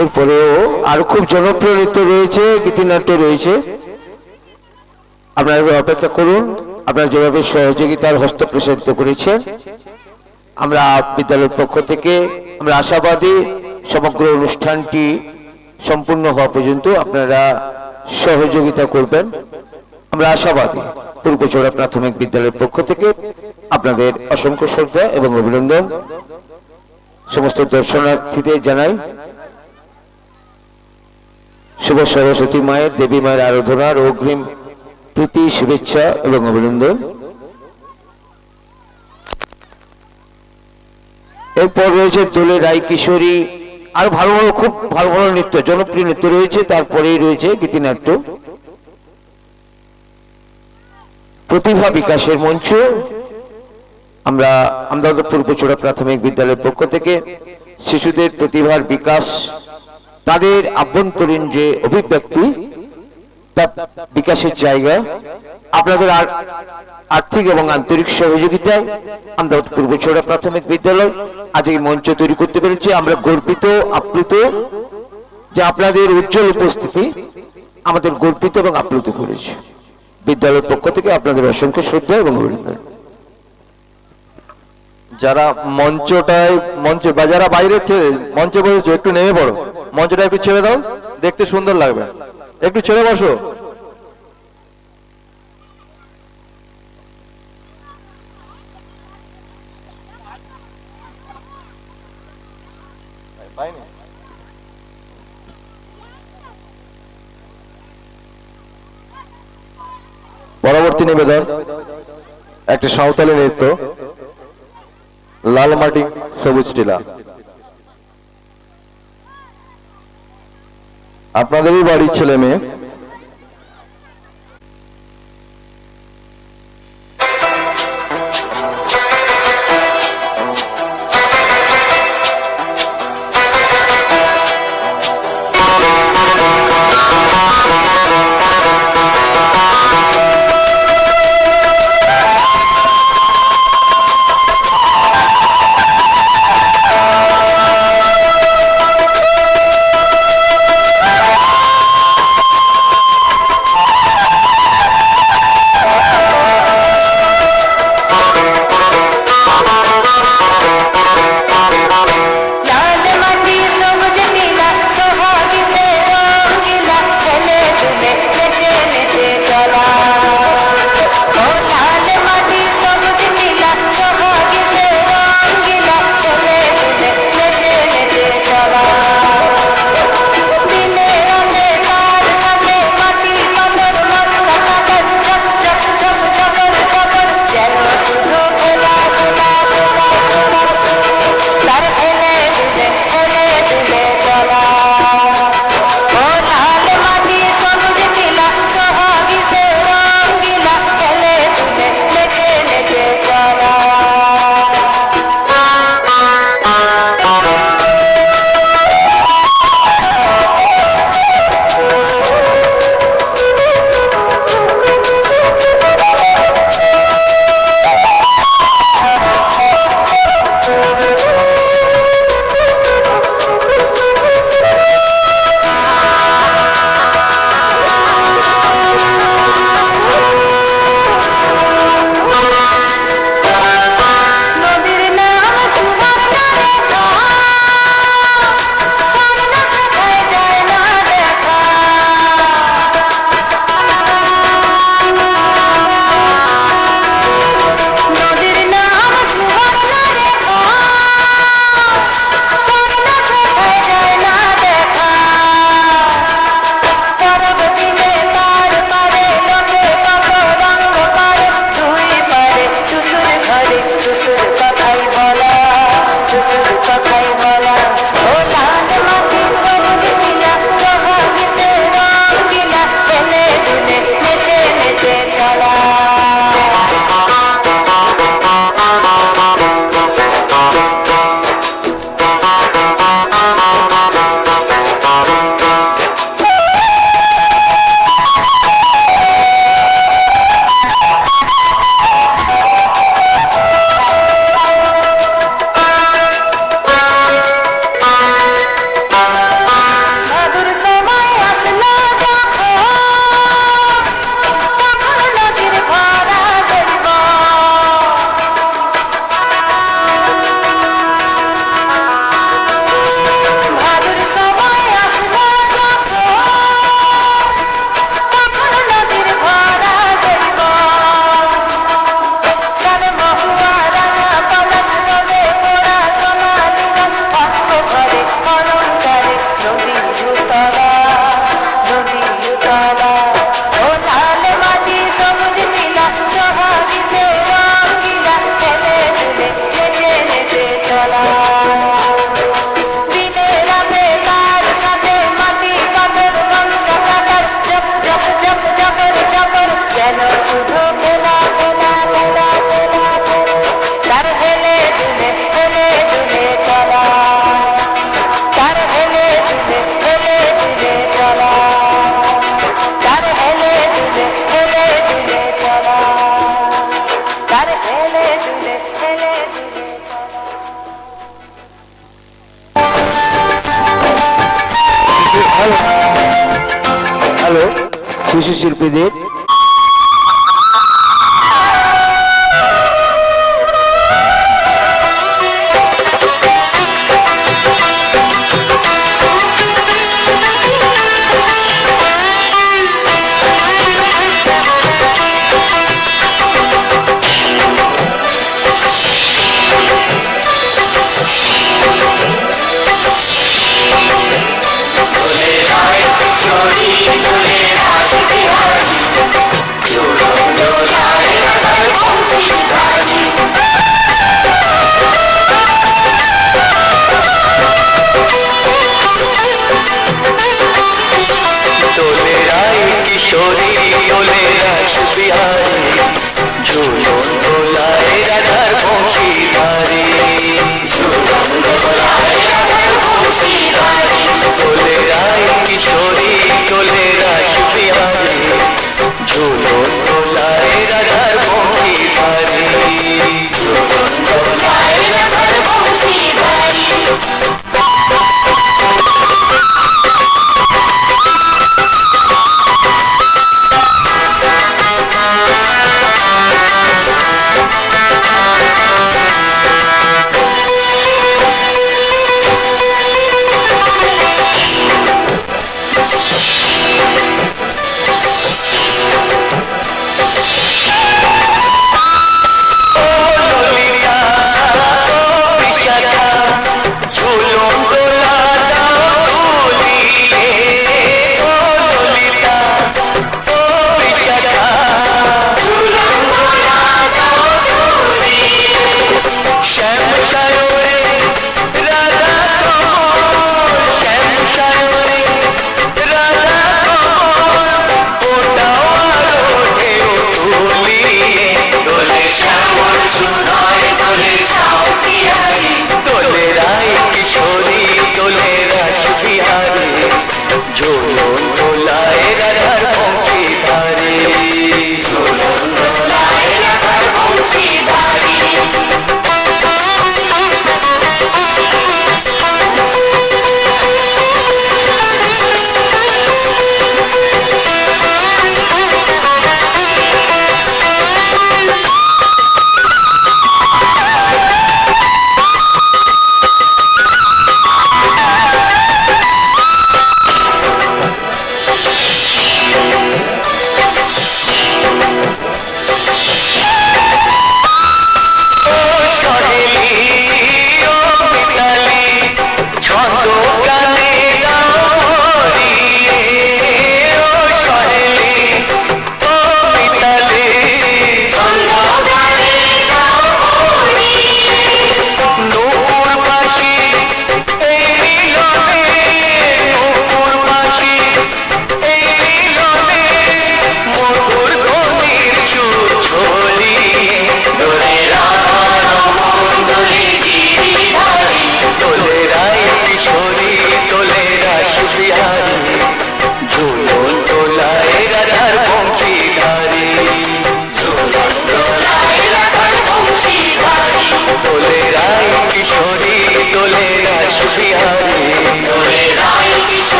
এরপরেও আরো খুব জনপ্রিয় নৃত্য রয়েছে, গীতিনাট্য রয়েছে। আপনারা অপেক্ষা করুন। আপনারা যেভাবে সহযোগিতার হস্ত প্রসারিত করেছেন, আমরা বিদ্যালয়ের পক্ষ থেকে আমরা আশাবাদী সমগ্র অনুষ্ঠানটি সম্পূর্ণ হওয়া পর্যন্ত আপনারা সহযোগিতা করবেন। আমরা আশাবাদী। পূর্বচড়া প্রাথমিক বিদ্যালয়ের পক্ষ থেকে আপনাদের অসংখ্য শ্রদ্ধা এবং অভিনন্দন সমস্ত দর্শনার্থীদের জানাই। শুভ সরস্বতী মায়ের, দেবী মায়ের আরাধনার অগ্রিম প্রীতি, শুভেচ্ছা এবং অভিনন্দন। এরপর রয়েছে দোলে রায় কিশোরী, আর ভালো ভালো খুব ভালো ভালো নৃত্য, জনপ্রিয় নৃত্য রয়েছে। তারপরেই রয়েছে গীতিনাট্য। প্রতিভা বিকাশের মঞ্চ। আমরা আহমেদাবাদ পূর্বচড়া প্রাথমিক বিদ্যালয়ের পক্ষ থেকে শিশুদের প্রতিভার বিকাশ, তাদের আভ্যন্তরীণ যে অভিব্যক্তি, তা বিকাশের জায়গা, আপনাদের আর্থিক এবং আন্তরিক সহযোগিতায় আহমেদাবাদ পূর্বচড়া প্রাথমিক বিদ্যালয় আজ এই মঞ্চ তৈরি করতে পেরেছি। আমরা গর্বিত, আপ্লুত যে আপনাদের উজ্জ্বল উপস্থিতি আমাদের গর্বিত এবং আপ্লুত করেছে। বিদ্যালয়ের পক্ষ থেকে আপনাদের অসংখ্য শ্রদ্ধা এবং অভিনন্দন। যারা মঞ্চে বা যারা বাইরে মঞ্চে বসেছো, একটু নেমে পড়ো। মঞ্চটা একটু ছেড়ে দাও, দেখতে সুন্দর লাগবে। একটু ছেড়ে বসো। পরবর্তী নিবেদন একটা সাঁওতালি নৃত্য, লাল মাটি সবুজ টিলা। আপনাদেরই বাড়ির ছেলে মেয়ে। হেলে দুলে চলা। হ্যালো শিশু শিল্পীদের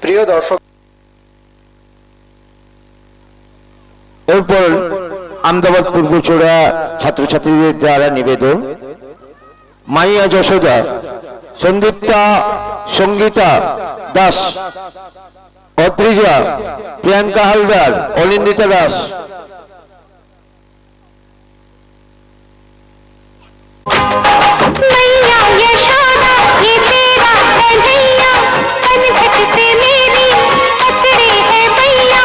প্রিয় দর্শক, এরপর আমদাবাদ পূর্বচূড়া ছাত্রছাত্রীদের দ্বারা নিবেদন মাইয়া যশোদা, সন্দীপ্তা সঙ্গীতা দাস, অদ্রিজা, প্রিয়াঙ্কা হালদার, অনিন্দিতা দাস। मैया यशोदा ये तेरा कन्हैया, कनखट पे मेरी अचरे है भैया,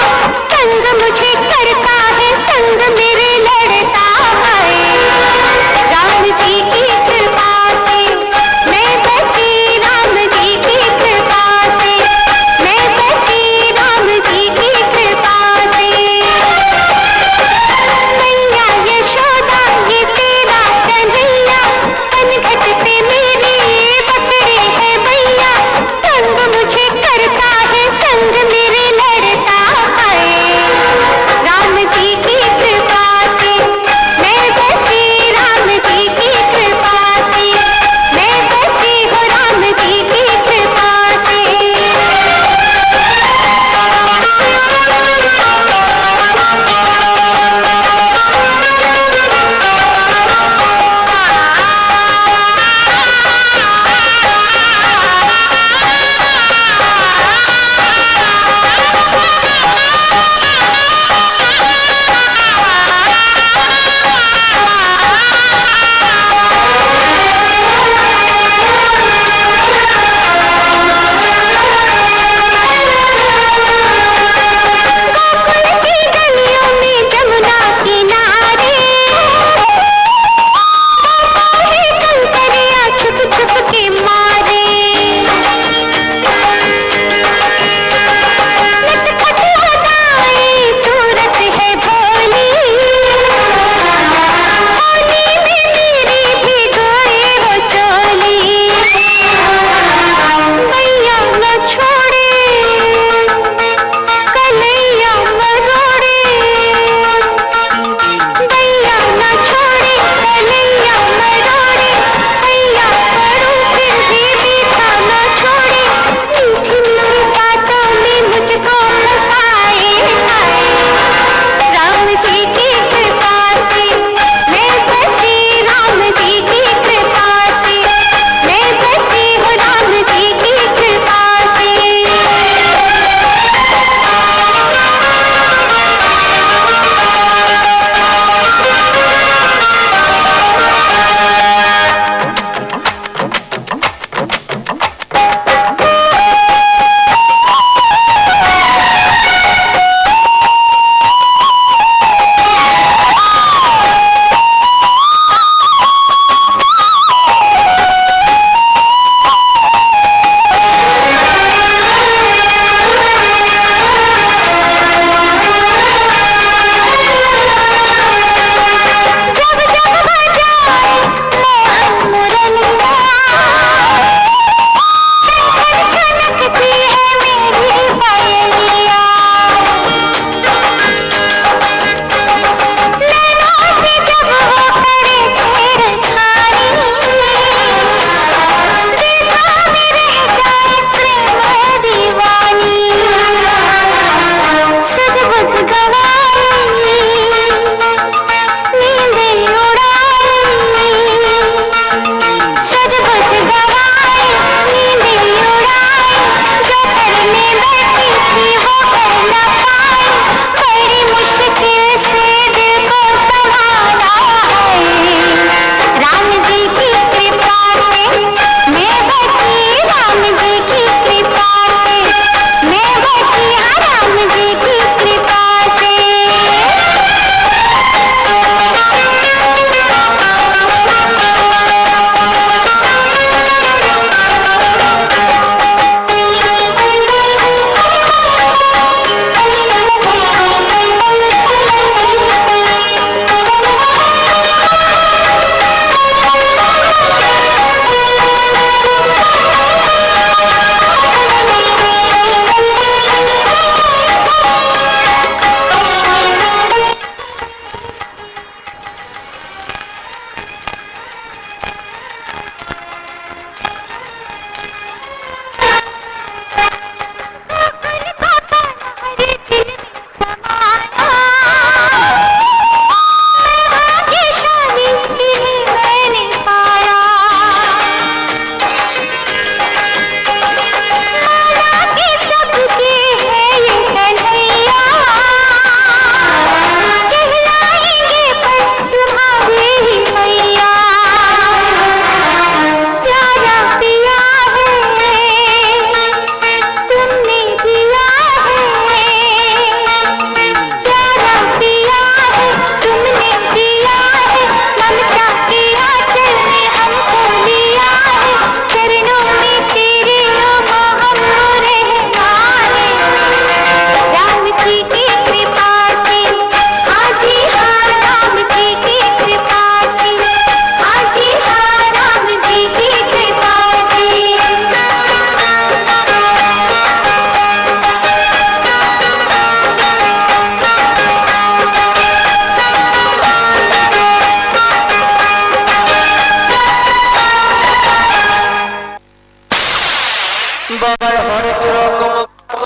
संग मुझे करता है संग मेरे लड़ता है। राम जी की कृपा से मैं बची, राम जी की कृपा से मैं बची,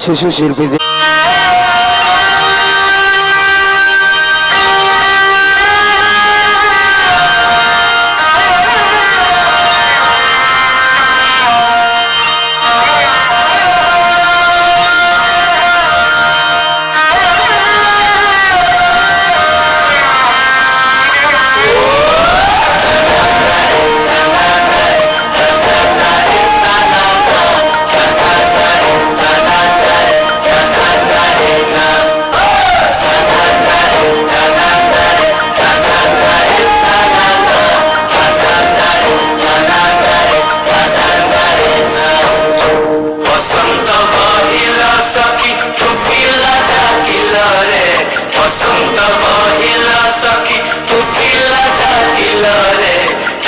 শিশু শিল্পীদের বসন্ত মহিলা সখী টুকিলা ডাকিলা রে বসন্ত মহিলা সখী টুকিলা ডাকিলা রে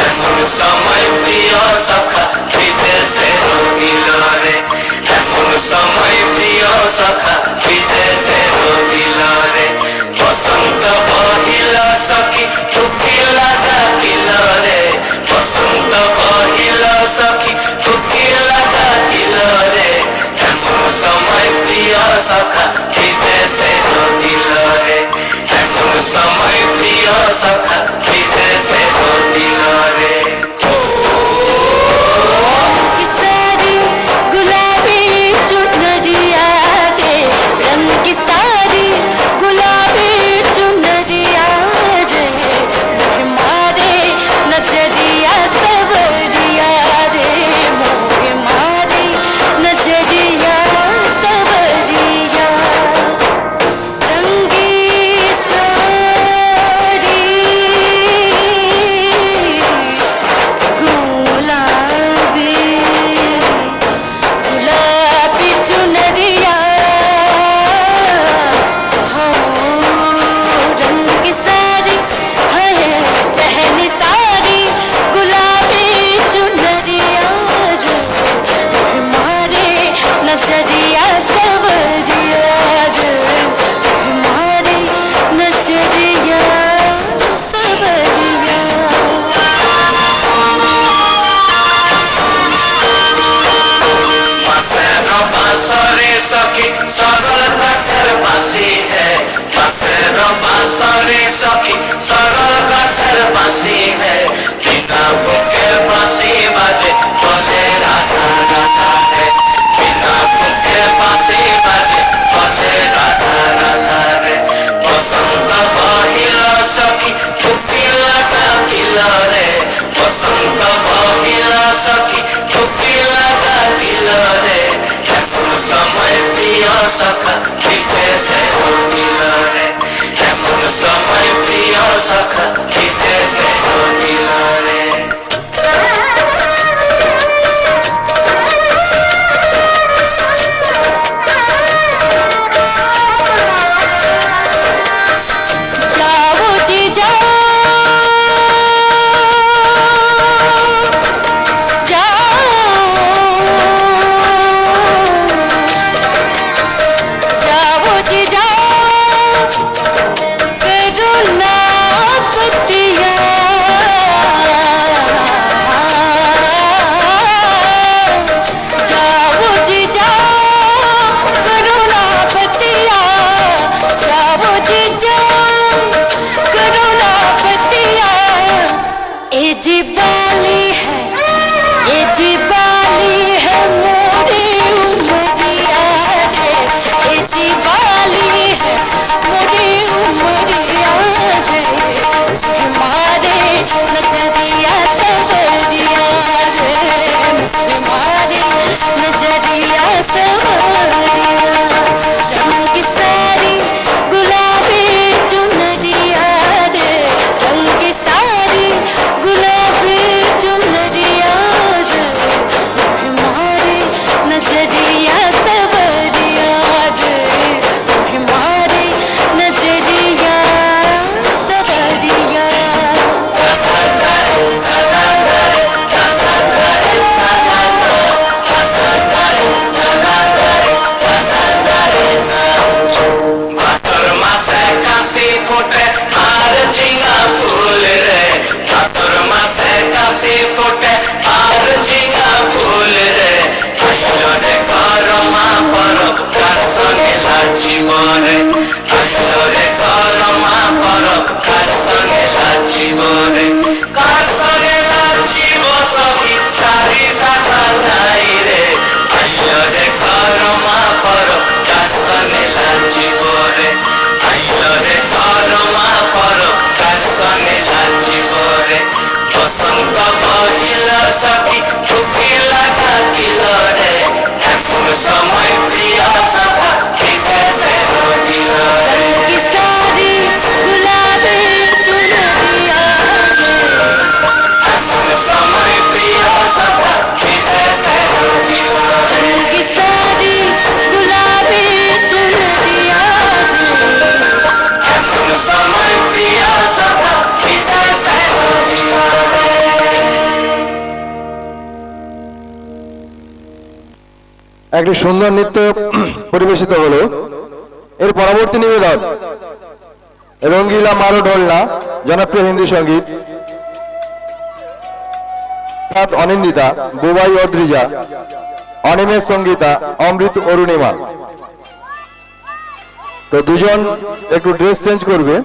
এমন সময় প্রিয় সখা বিদেশে রহিল রে এমন সময় প্রিয় সখা বিদেশে রহিল রে বসন্ত মহিলা সখী টুকিলা ডাকিলা রে বসন্ত মহিলা সখী টুকিলা ডাকিলা রে এমন সময় প্রিয় সখা বিদেশে রহিল রে এমন সময় প্রিয় সখা বিদেশে রহিল রে की सारी गुलाबी चुनरिया रे रंग की सारी गुलाबी चुनरिया रे मोह मारे नजरिया सवरिया रे मोह मारे नजरिया सवरिया रंगी सारी गुलाबी गुलाबी चुनरिया हो रंग की सारी है पहनी सारी गुलाबी चुनरिया रे हमारे नजरिया सवरिया रे हमारे नजरिया सवरिया बसेरो बांसुरी सखी सरल पत्थर बासी है बसेरो बांसुरी सखी सरल पत्थर बासी है बिना भूखे बासी बाजे बोले राधा राधा है बिना भूखे बासी बाजे बोले राधा राधा रे बसंत महिला सखी टुकिला डाकिला रे बसंत महिला सखी टुकिला डाकिला रे এমন সময় প্রিয় সখা বিদেশে রহিল রে এমন সময় প্রিয় সখা বিদেশে রহিল রে একটি সুন্দর নৃত্য পরিবেশিত হলো। এর পরবর্তী নিবেদন রঙ্গিলা মারো ঢোলনা, জনপ্রিয় হিন্দি সঙ্গীত, অনিন্দিতা, বুবাই অদ্রিজা, অনিমেষ সঙ্গীতা, অমৃত অরুণিমা। তো দুজন একটু ড্রেস চেঞ্জ করবে।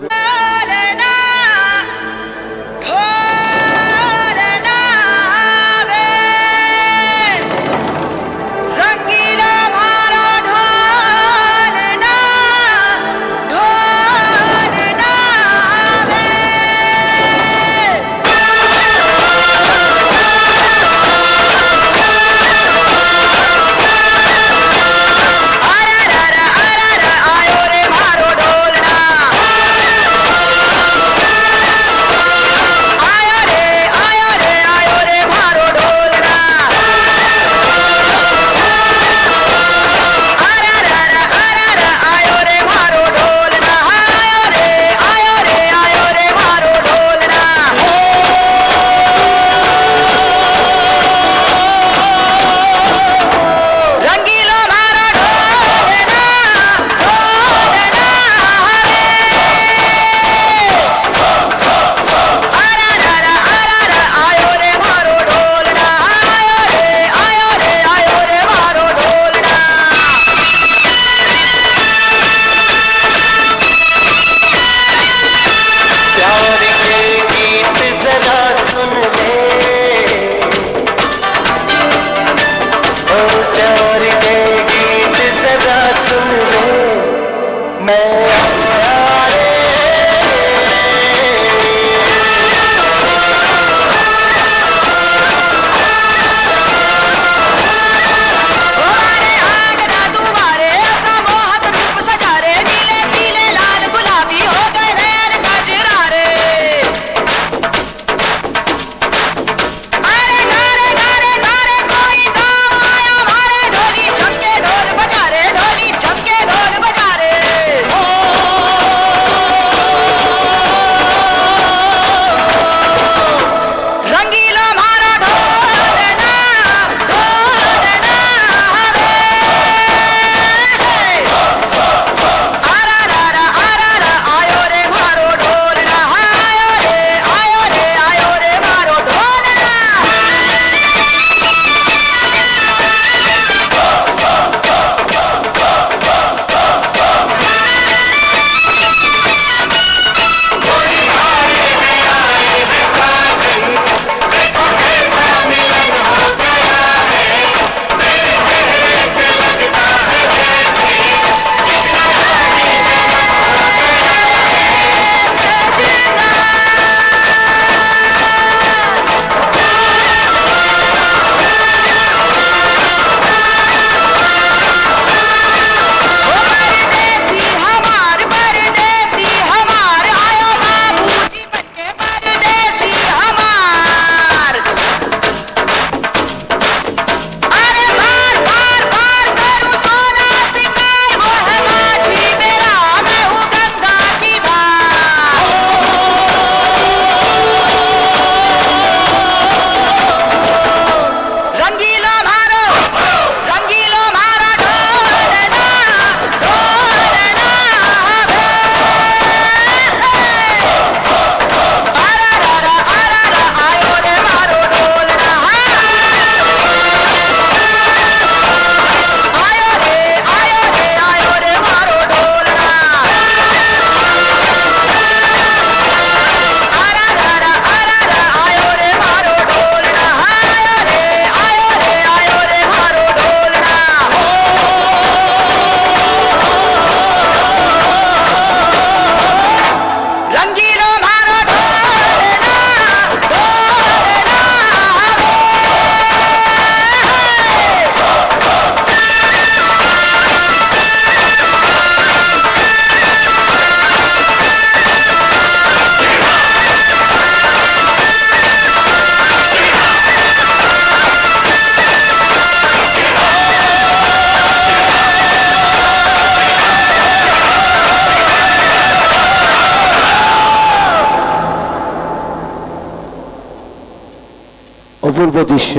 অপূর্ব দৃশ্য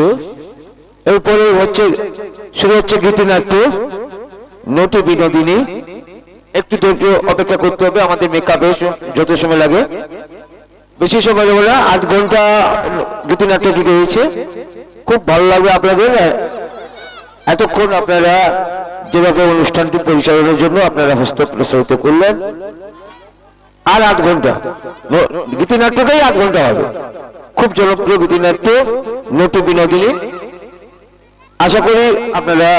এরপরে হচ্ছে শুরু হচ্ছে গীতিনাট্য নটি বিনোদিনী। একটু ধৈর্য অপেক্ষা করতে হবে, আমাদের মেকআপে যত সময় লাগে বেশি সময় লাগবে না, 8 ঘন্টা গীতিনাট্য জুড়ে রয়েছে। খুব ভালো লাগবে আপনাদের। এতক্ষণ আপনারা যেভাবে অনুষ্ঠানটি পরিচালনার জন্য আপনারা হস্ত প্রসারিত করলেন, আর 8 ঘন্টা গীতিনাট্যটাই 8 ঘন্টা হবে। খুব জনপ্রিয় গীতিনাট্য নটি বিনোদিনী। আশা করি আপনারা